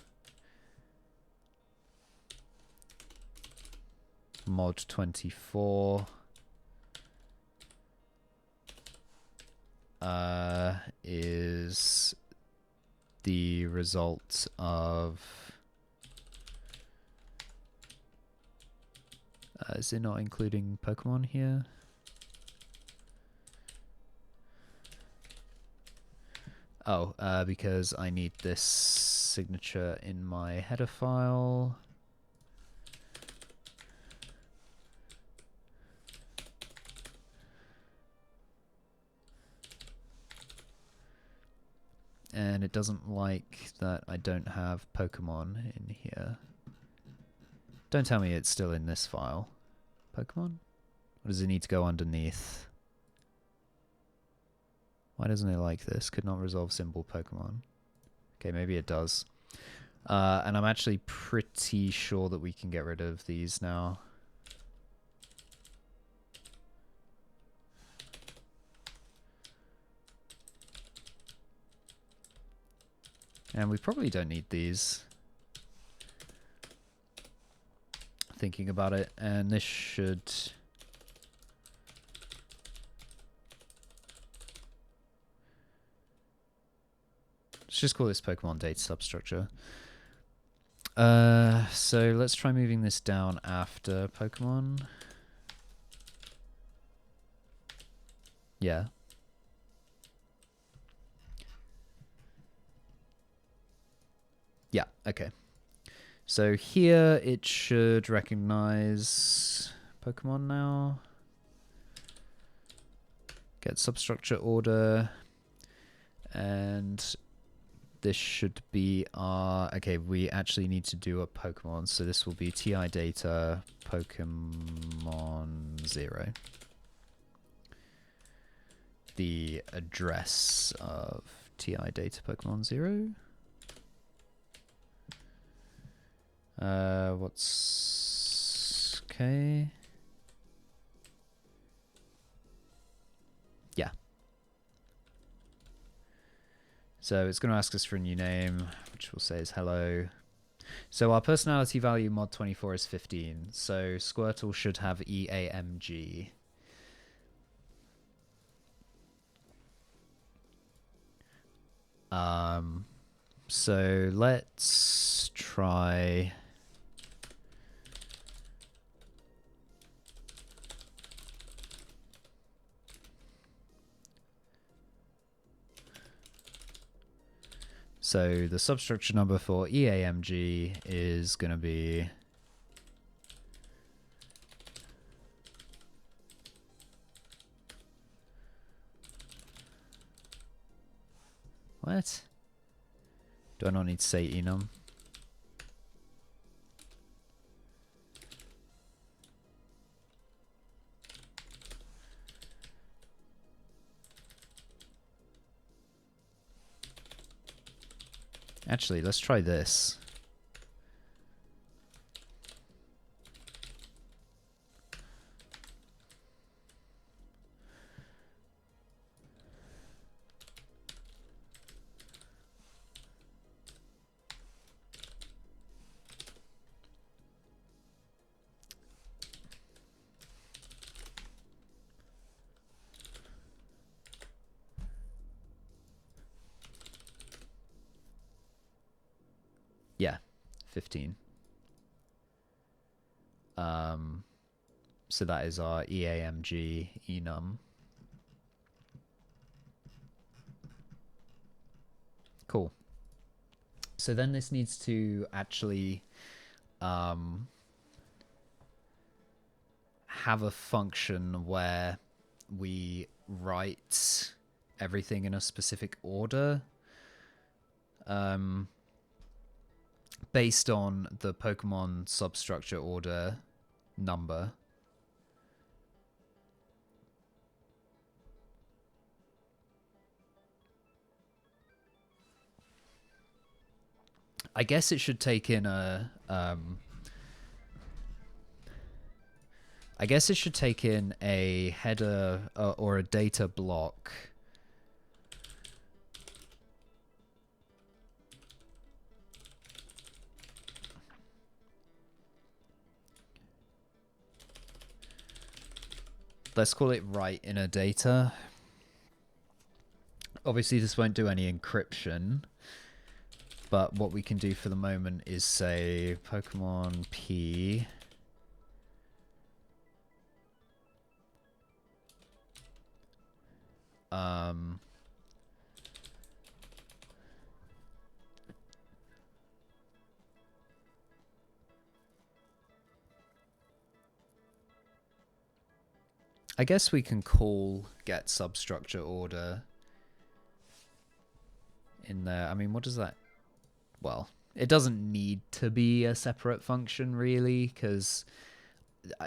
S1: mod 24 is the result of is it not including Pokemon here? Oh, because I need this signature in my header file. And it doesn't like that I don't have Pokemon in here. Don't tell me it's still in this file. Pokemon? Or does it need to go underneath? Why doesn't it like this? Could not resolve symbol Pokemon. Okay, maybe it does. And I'm actually pretty sure that we can get rid of these now. And we probably don't need these. Thinking about it, and this should... Let's just call this Pokemon data substructure. So let's try moving this down after Pokemon. Yeah. Yeah, okay. So here it should recognize Pokemon now. get substructure order, and this should be our, okay, we actually need to do a Pokemon, so this will be TI data Pokemon 0. The address of TI data Pokemon 0. What's okay? Yeah. So it's going to ask us for a new name, which we'll say is hello. So our personality value mod 24 is 15. So Squirtle should have EAMG. So let's try. So the substructure number for EAMG is going to be what? Do I not need to say enum? Actually, let's try this. Yeah, 15. So that is our EAMG enum. Cool. So then this needs to actually have a function where we write everything in a specific order. Based on the Pokemon substructure order number. I guess it should take in a I guess it should take in a header or a data block. Let's call it write inner data. Obviously this won't do any encryption, but what we can do for the moment is say Pokemon P I guess we can call get substructure order in there. I mean, what does that... Well, it doesn't need to be a separate function, really, because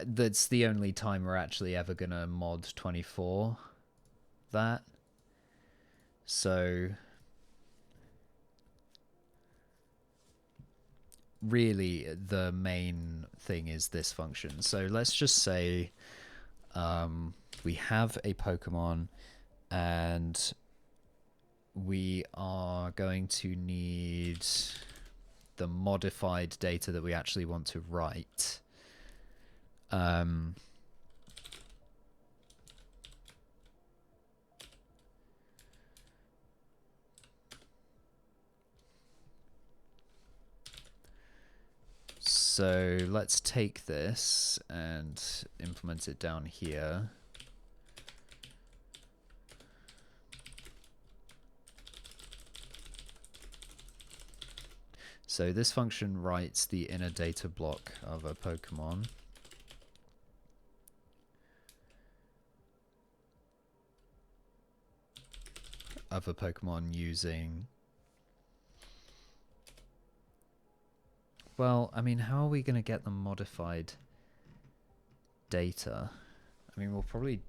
S1: that's the only time we're actually ever going to mod 24 that. So... really, the main thing is this function. So let's just say... we have a Pokemon and we are going to need the modified data that we actually want to write. So let's take this and implement it down here. So this function writes the inner data block of a Pokemon. of a Pokemon using... Well, I mean, how are we going to get the modified data? I mean, we'll probably...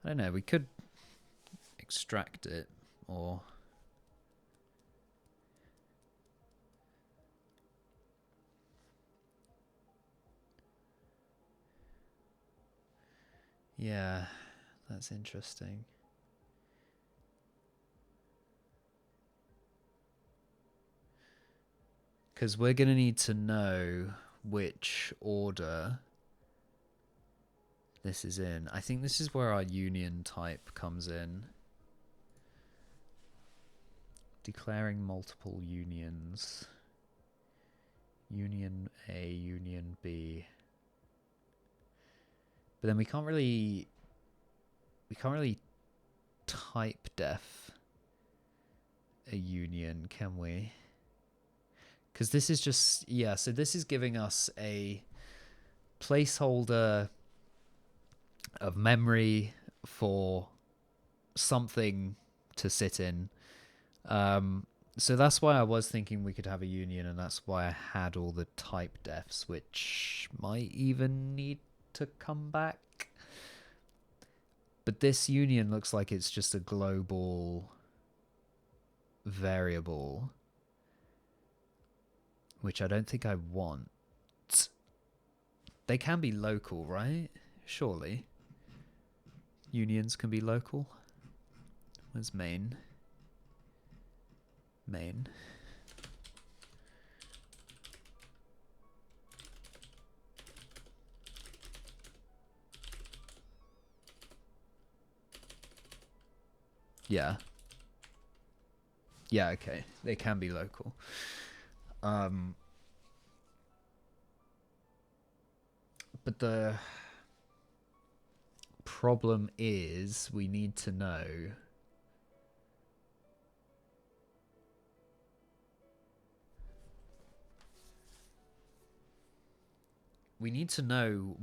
S1: I don't know, we could extract it, or... Yeah, that's interesting. Because we're going to need to know which order this is in. I think this is where our union type comes in. Declaring multiple unions. Union A, Union B. But then we can't really type def a union, can we? Because this is just, yeah, so this is giving us a placeholder of memory for something to sit in. So that's why I was thinking we could have a union, and that's why I had all the type defs, which might even need to come back. But this union looks like it's just a global variable, which I don't think I want. They can be local, right? Surely. Unions can be local. Where's main? Main. Yeah. Yeah, okay. They can be local. But the problem is we need to know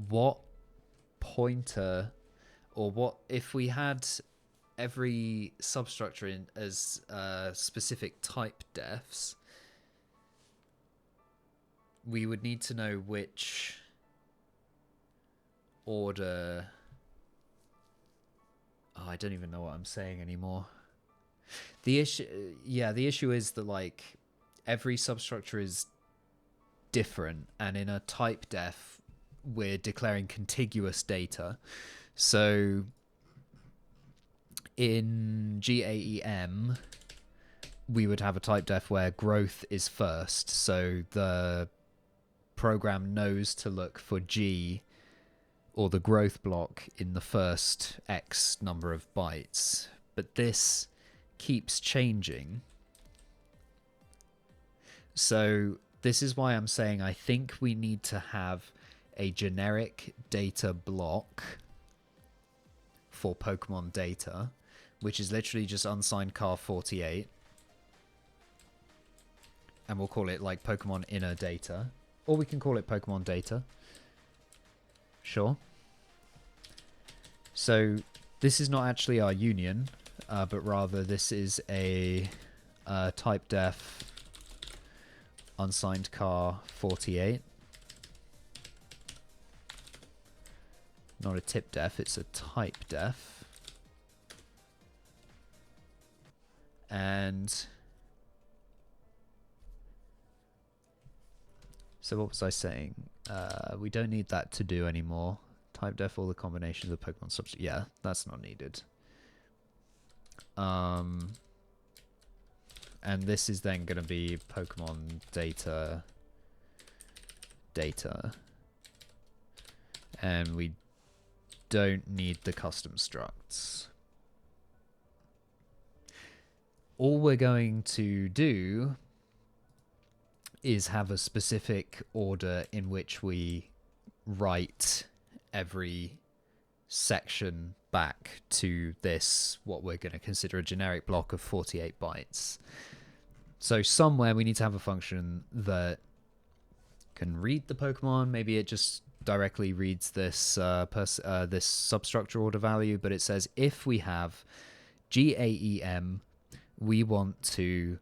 S1: what pointer, or what if we had every substructure in as specific type defs, we would need to know which order. Oh, I don't even know what I'm saying anymore. The issue is that, like, every substructure is different, and in a type def we're declaring contiguous data. So in GAEM we would have a type def where growth is first, so the program knows to look for G, or the growth block, in the first X number of bytes. But this keeps changing. So this is why I'm saying I think we need to have a generic data block for Pokemon data, which is literally just unsigned car 48. And we'll call it like Pokemon inner data. Or we can call it Pokemon data. Sure. So this is not actually our union, but rather this is a type def unsigned car 48. Not a tip def, it's a type def. And so what was I saying? We don't need that to do anymore. Type def all the combinations of Pokemon substitute. Yeah, that's not needed. And this is then going to be Pokemon data. And we don't need the custom structs. All we're going to do is have a specific order in which we write every section back to this, what we're going to consider a generic block of 48 bytes. So somewhere we need to have a function that can read the Pokemon. Maybe it just directly reads this this substructure order value, but it says if we have GAEM, we want to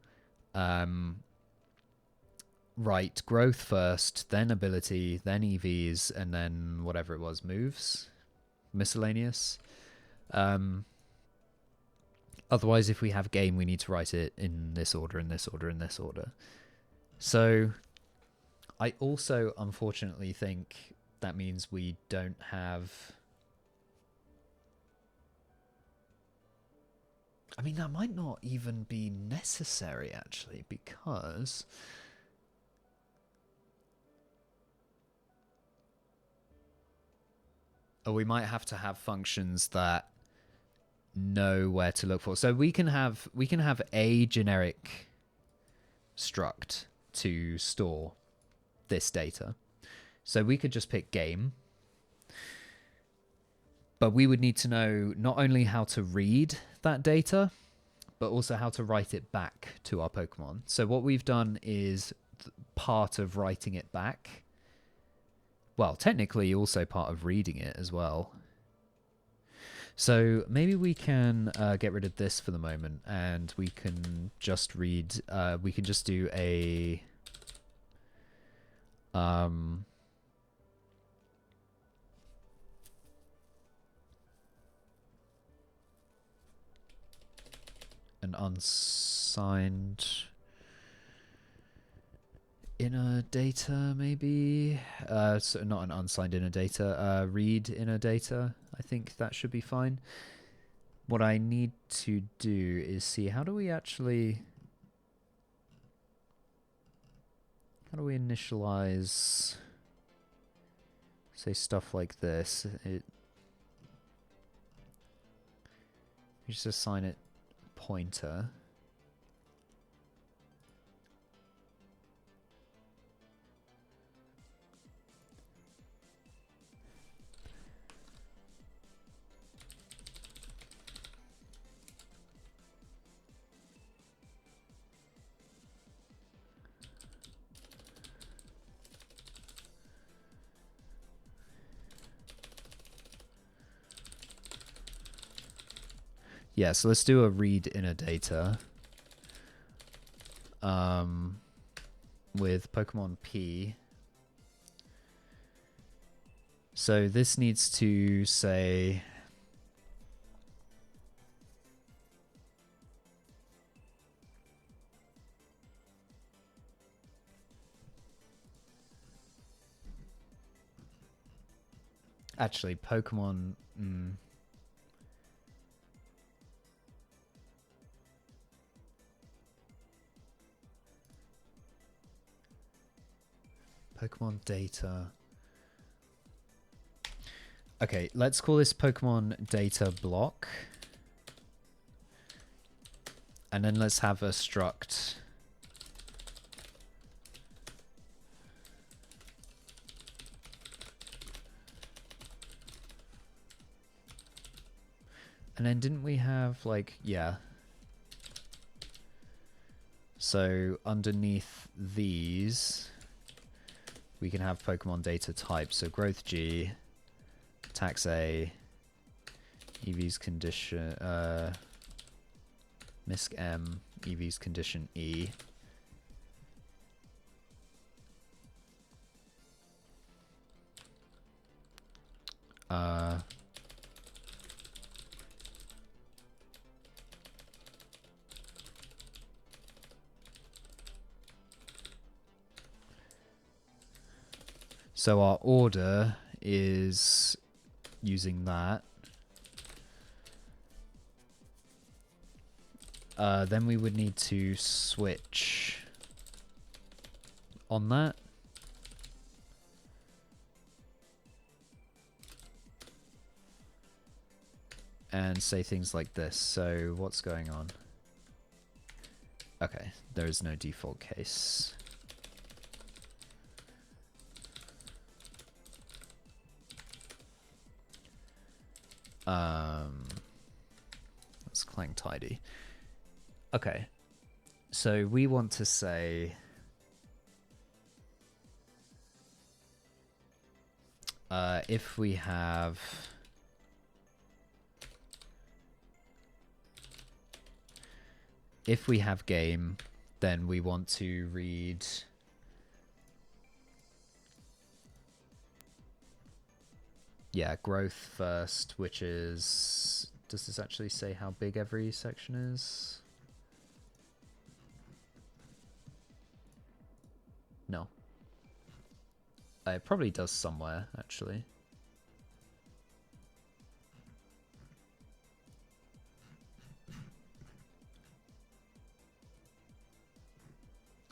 S1: write growth first, then ability, then EVs, and then whatever it was, moves, miscellaneous. Otherwise, if we have game, we need to write it in this order, in this order, in this order. So I also unfortunately think that means we don't have... I mean, that might not even be necessary, actually, because... or we might have to have functions that know where to look for. So we can have a generic struct to store this data. So we could just pick game, but we would need to know not only how to read that data, but also how to write it back to our Pokemon. So what we've done is part of writing it back. Well, technically also part of reading it as well. So maybe we can get rid of this for the moment, and we can just read, we can just do a... an unsigned inner data, maybe? So not an unsigned inner data, read inner data. I think that should be fine. What I need to do is see, how do we actually... how do we initialize, say, stuff like this? We just assign it pointer. Yeah, so let's do a read inner data with Pokemon P. So this needs to say... actually, Pokemon... Pokemon data. Okay, let's call this Pokemon data block. And then let's have a struct. And then didn't we have, like, yeah. So underneath these, we can have Pokemon data type. So growth G, attacks A, EV's condition, misc M, EV's condition E. So our order is using that. Then we would need to switch on that. And say things like this. So what's going on? Okay, there is no default case. Let's clang tidy. Okay, so we want to say if we have game, then we want to read growth first, which is, does this actually say how big every section is? No. It probably does somewhere, actually.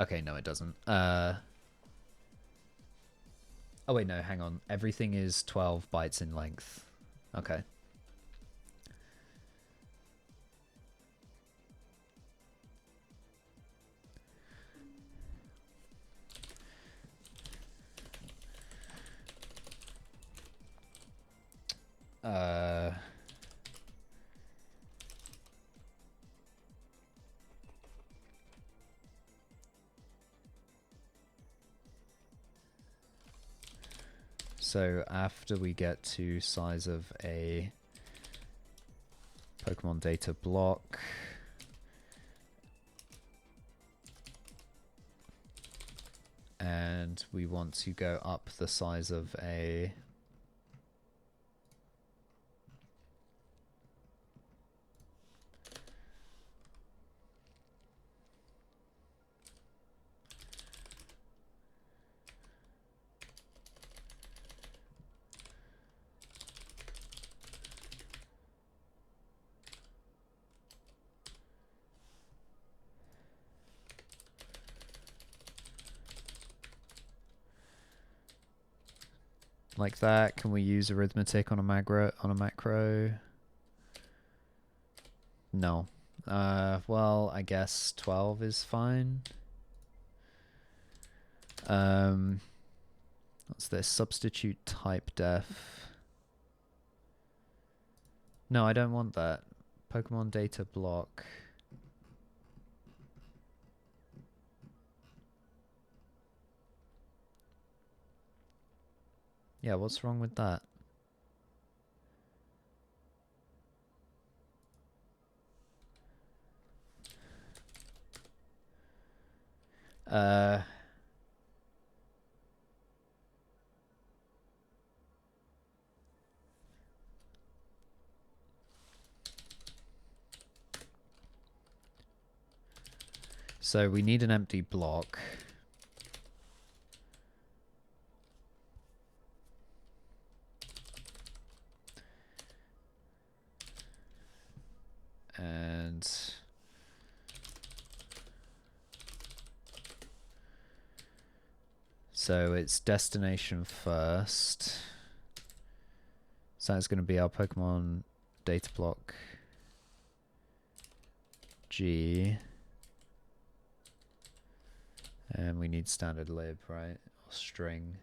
S1: Okay, no, it doesn't. Oh wait, no, hang on. Everything is 12 bytes in length. Okay. So after we get to size of a Pokemon data block, and we want to go up the size of a like that. Can we use arithmetic on a macro? No. Well, I guess 12 is fine. What's this? Substitute type def. No, I don't want that. Pokemon data block. Yeah, what's wrong with that? So we need an empty block. And so it's destination first. So that's going to be our Pokemon data block G. And we need standard lib, right? Or string.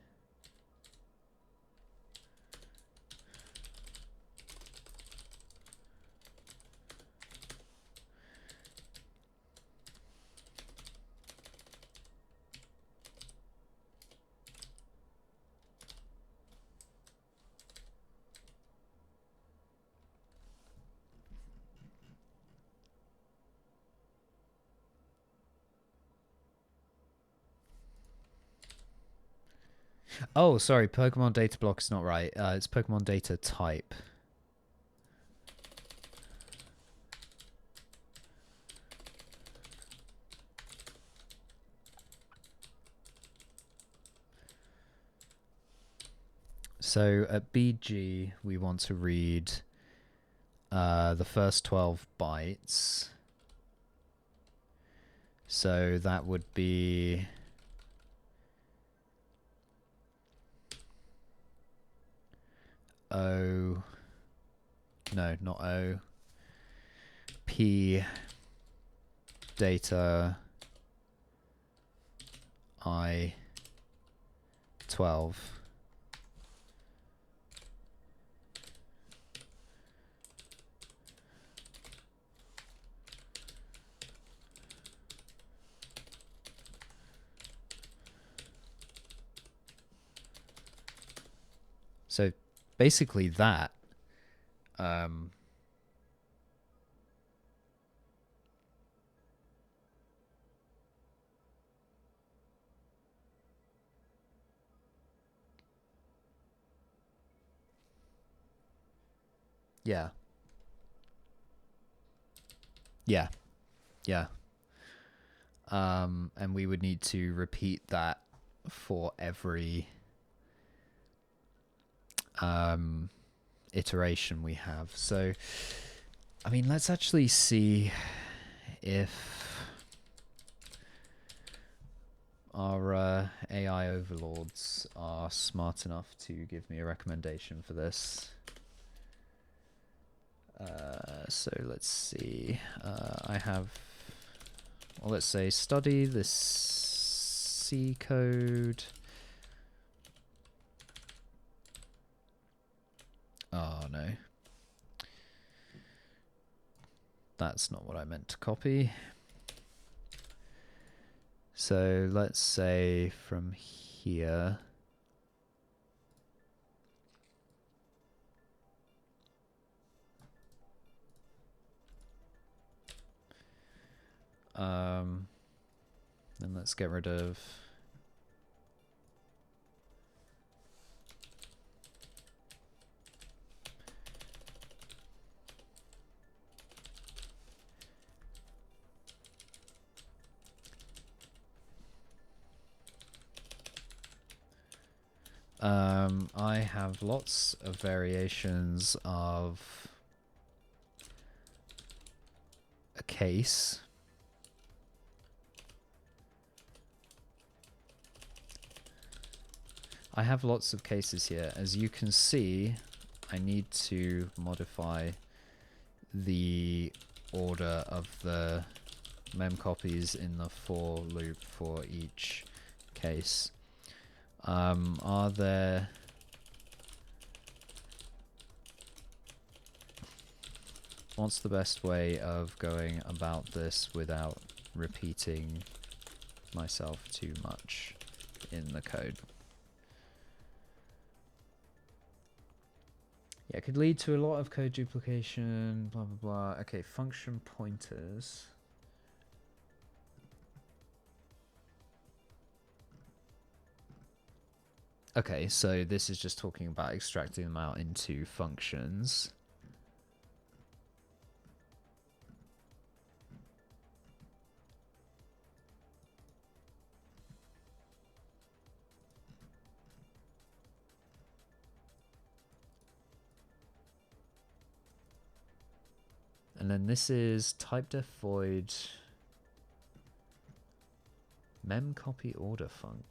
S1: Oh, sorry, Pokemon data block is not right. It's Pokemon data type. So at BG, we want to read the first 12 bytes. So that would be O. No, not O. P data I 12. basically that. Um, yeah, yeah, yeah. And we would need to repeat that for every iteration we have. So, I mean, let's actually see if our AI overlords are smart enough to give me a recommendation for this. So let's see. I have, well, let's say study this C code. Oh no. That's not what I meant to copy. So let's say from here. Then let's get rid of I have lots of variations of a case. I have lots of cases here. As you can see, I need to modify the order of the mem copies in the for loop for each case. Are there... What's the best way of going about this without repeating myself too much in the code? Yeah, it could lead to a lot of code duplication, blah, blah, blah. Okay, function pointers. Okay, so this is just talking about extracting them out into functions. And then this is typedef void memcopy order func.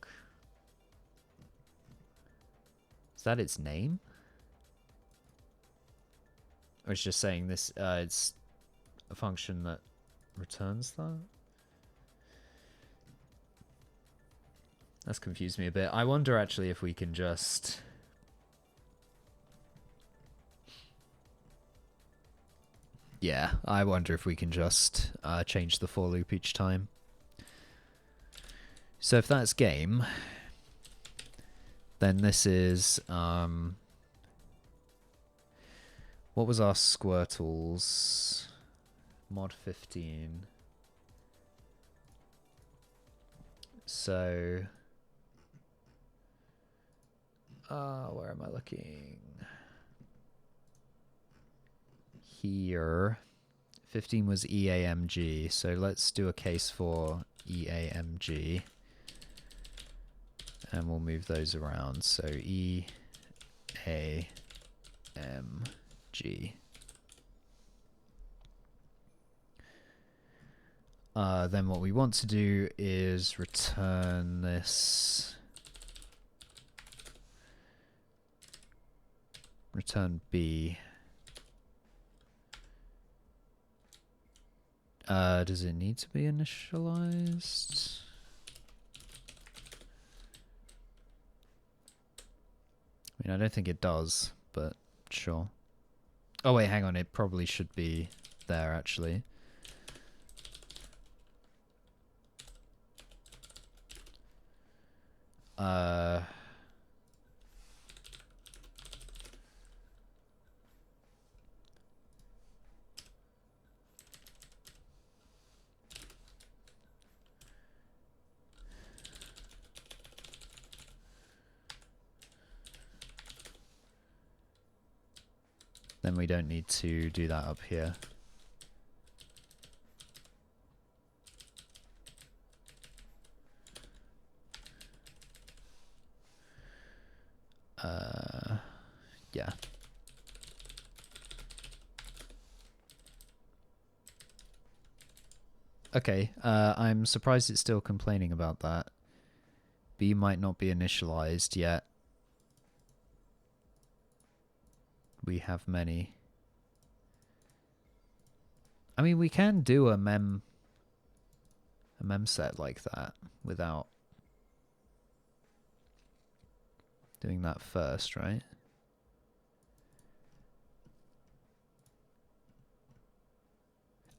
S1: Is that its name? Or it's just saying this, it's a function that returns that? That's confused me a bit. I wonder actually if we can just... Yeah, I wonder if we can just change the for loop each time. So if that's game, then this is... what was our Squirtles? Mod 15. So... where am I looking? Here. 15 was EAMG, so let's do a case for EAMG. And we'll move those around. So EAMG. Then what we want to do is return this. Return B. Does it need to be initialized? I mean, I don't think it does, but sure. Oh wait, hang on, it probably should be there actually. Then we don't need to do that up here. Yeah. Okay, I'm surprised it's still complaining about that. B might not be initialized yet. We have many. I mean, we can do a mem set like that without doing that first, right?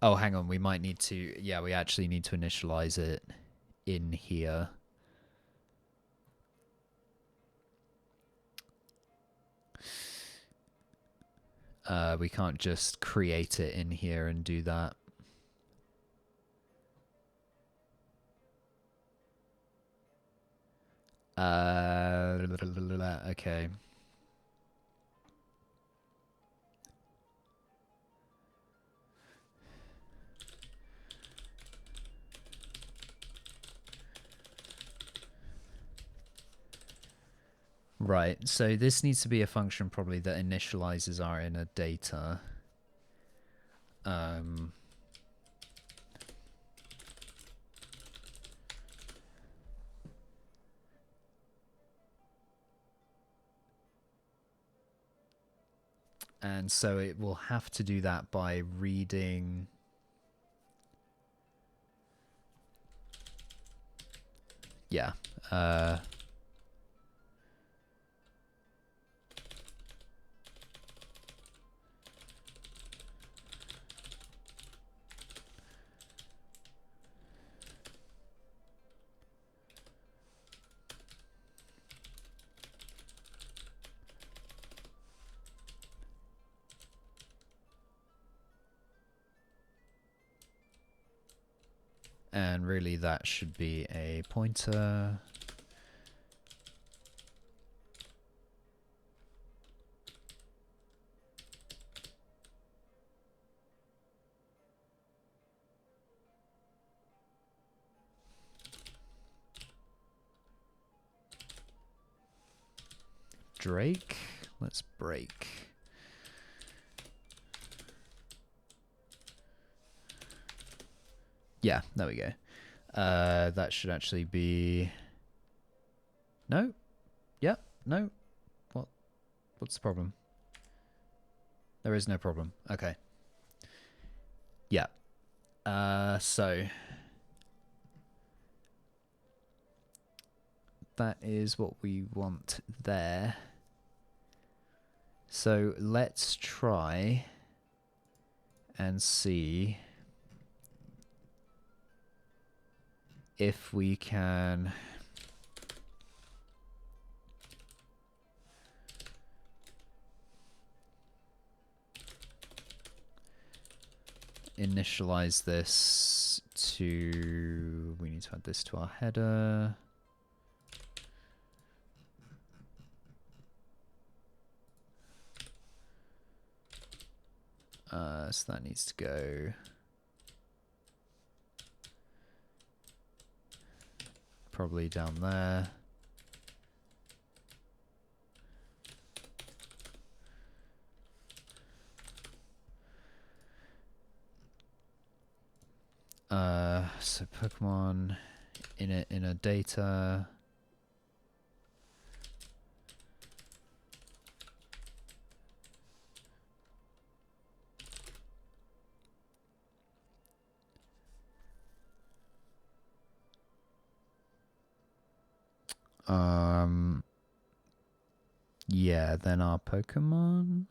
S1: Oh, hang on. We might need to... Yeah, we actually need to initialize it in here. We can't just create it in here and do that. Okay. Right, so this needs to be a function probably that initializes our inner data. And so it will have to do that by reading... Yeah. And really that should be a pointer. Drake. Let's break. Yeah, there we go. That should actually be... No? Yeah, no? What's the problem? There is no problem. Okay. Yeah. So... that is what we want there. So let's try and see if we can initialize this to... we need to add this to our header. So that needs to go probably down there. So Pokemon inner data. Yeah, then our Pokemon.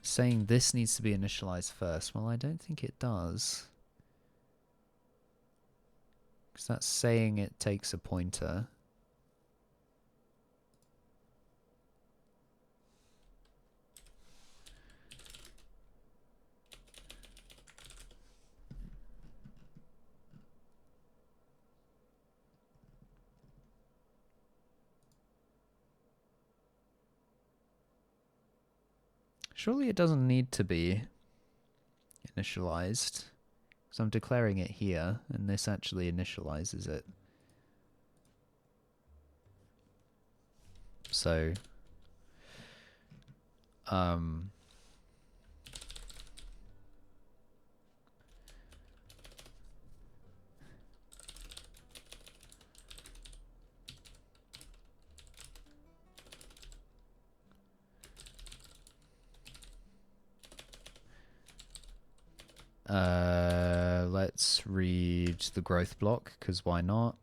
S1: Saying this needs to be initialized first. Well, I don't think it does. Because that's saying it takes a pointer. Surely it doesn't need to be initialized. So I'm declaring it here, and this actually initializes it. So, let's read the growth block, because why not?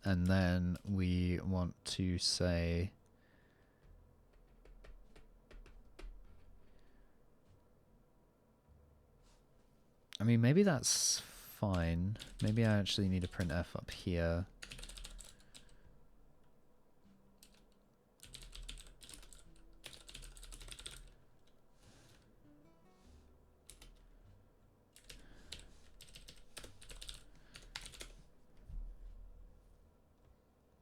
S1: And then we want to say I mean, maybe that's fine. Maybe I actually need a printf up here.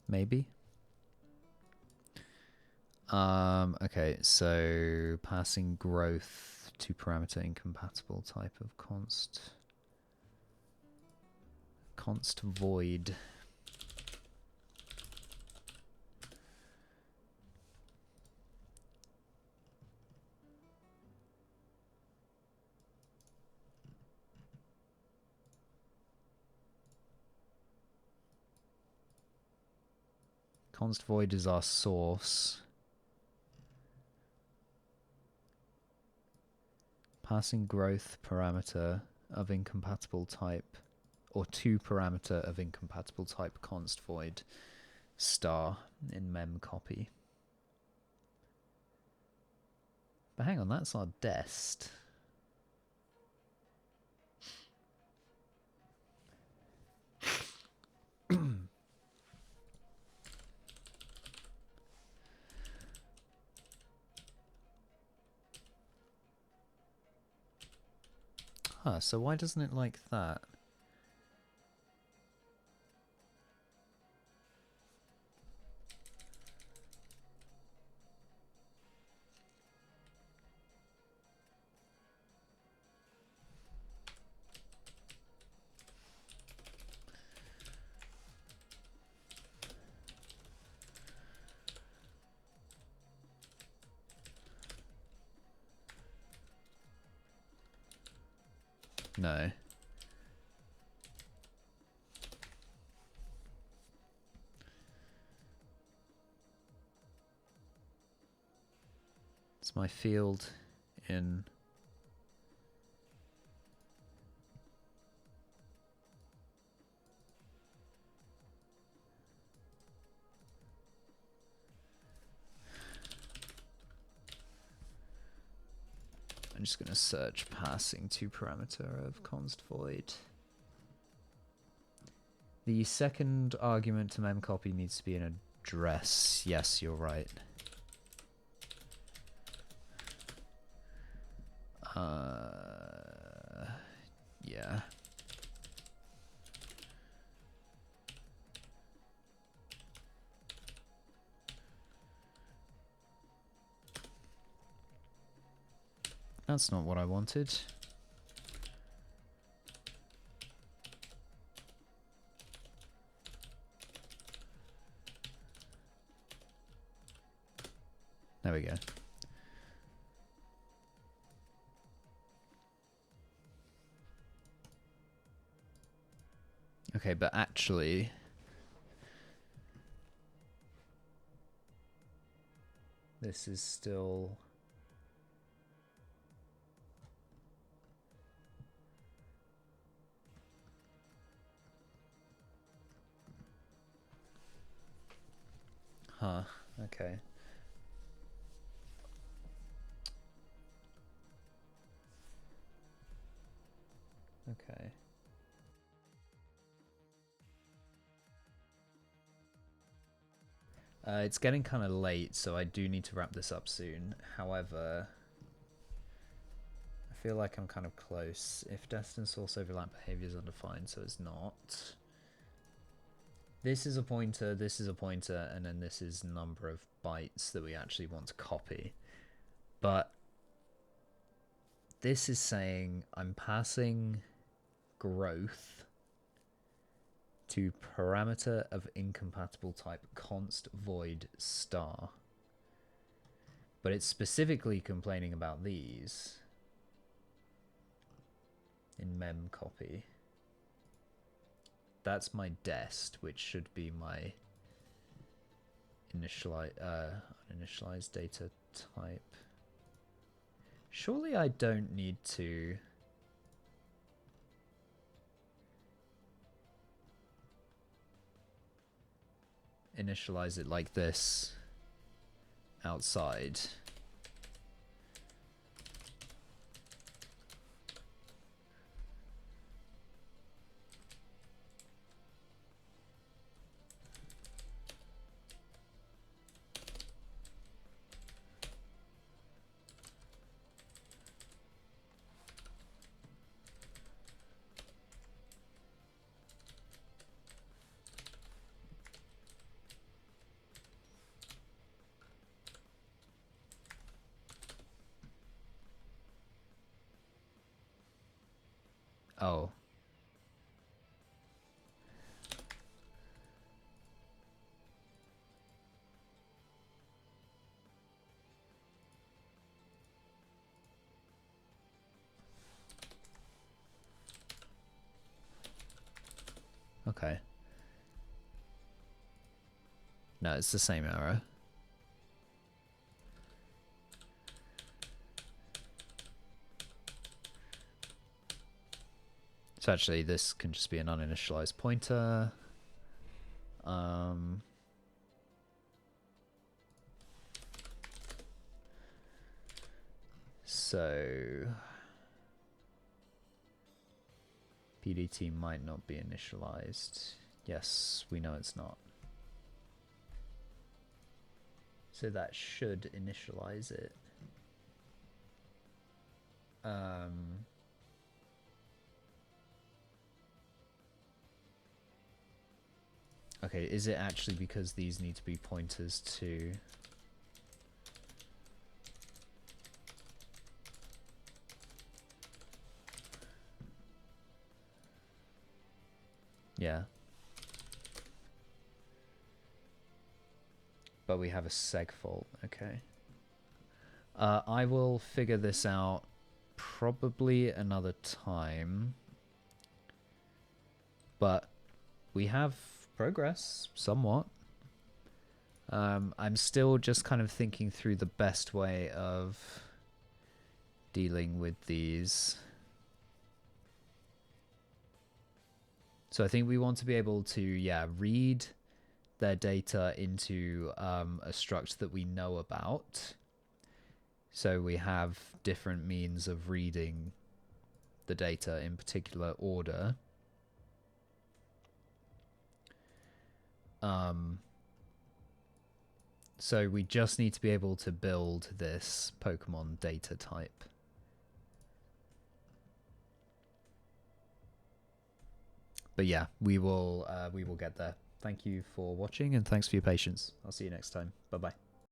S1: Maybe. Okay, so passing growth to parameter incompatible type of const void. Const void is our source. Passing growth parameter of incompatible type, or to parameter of incompatible type const void star in memcopy. But hang on, that's our dest. Huh, so why doesn't it like that? No. It's my field in I'm just going to search passing to parameter of const void. The second argument to memcopy needs to be an address. Yes, you're right. Yeah. That's not what I wanted. There we go. Okay, but actually, this is still... Huh, okay. Okay. It's getting kind of late, so I do need to wrap this up soon. However, I feel like I'm kind of close. If destined source overlap behavior is undefined, so it's not. This is a pointer, this is a pointer, and then this is number of bytes that we actually want to copy. But this is saying I'm passing growth to parameter of incompatible type const void star. But it's specifically complaining about these in mem copy. That's my dest, which should be my initialized data type. Surely I don't need to initialize it like this outside. Oh. Okay. No, it's the same error. So actually this can just be an uninitialized pointer. So PDT might not be initialized. Yes, we know it's not. So that should initialize it. Okay, is it actually because these need to be pointers to... Yeah. But we have a seg fault, okay. I will figure this out probably another time. But we have progress, somewhat. I'm still just kind of thinking through the best way of dealing with these. So I think we want to be able to, yeah, read their data into a struct that we know about. So we have different means of reading the data in particular order. So we just need to be able to build this Pokemon data type. But yeah, we will get there. Thank you for watching and thanks for your patience. I'll see you next time. Bye-bye.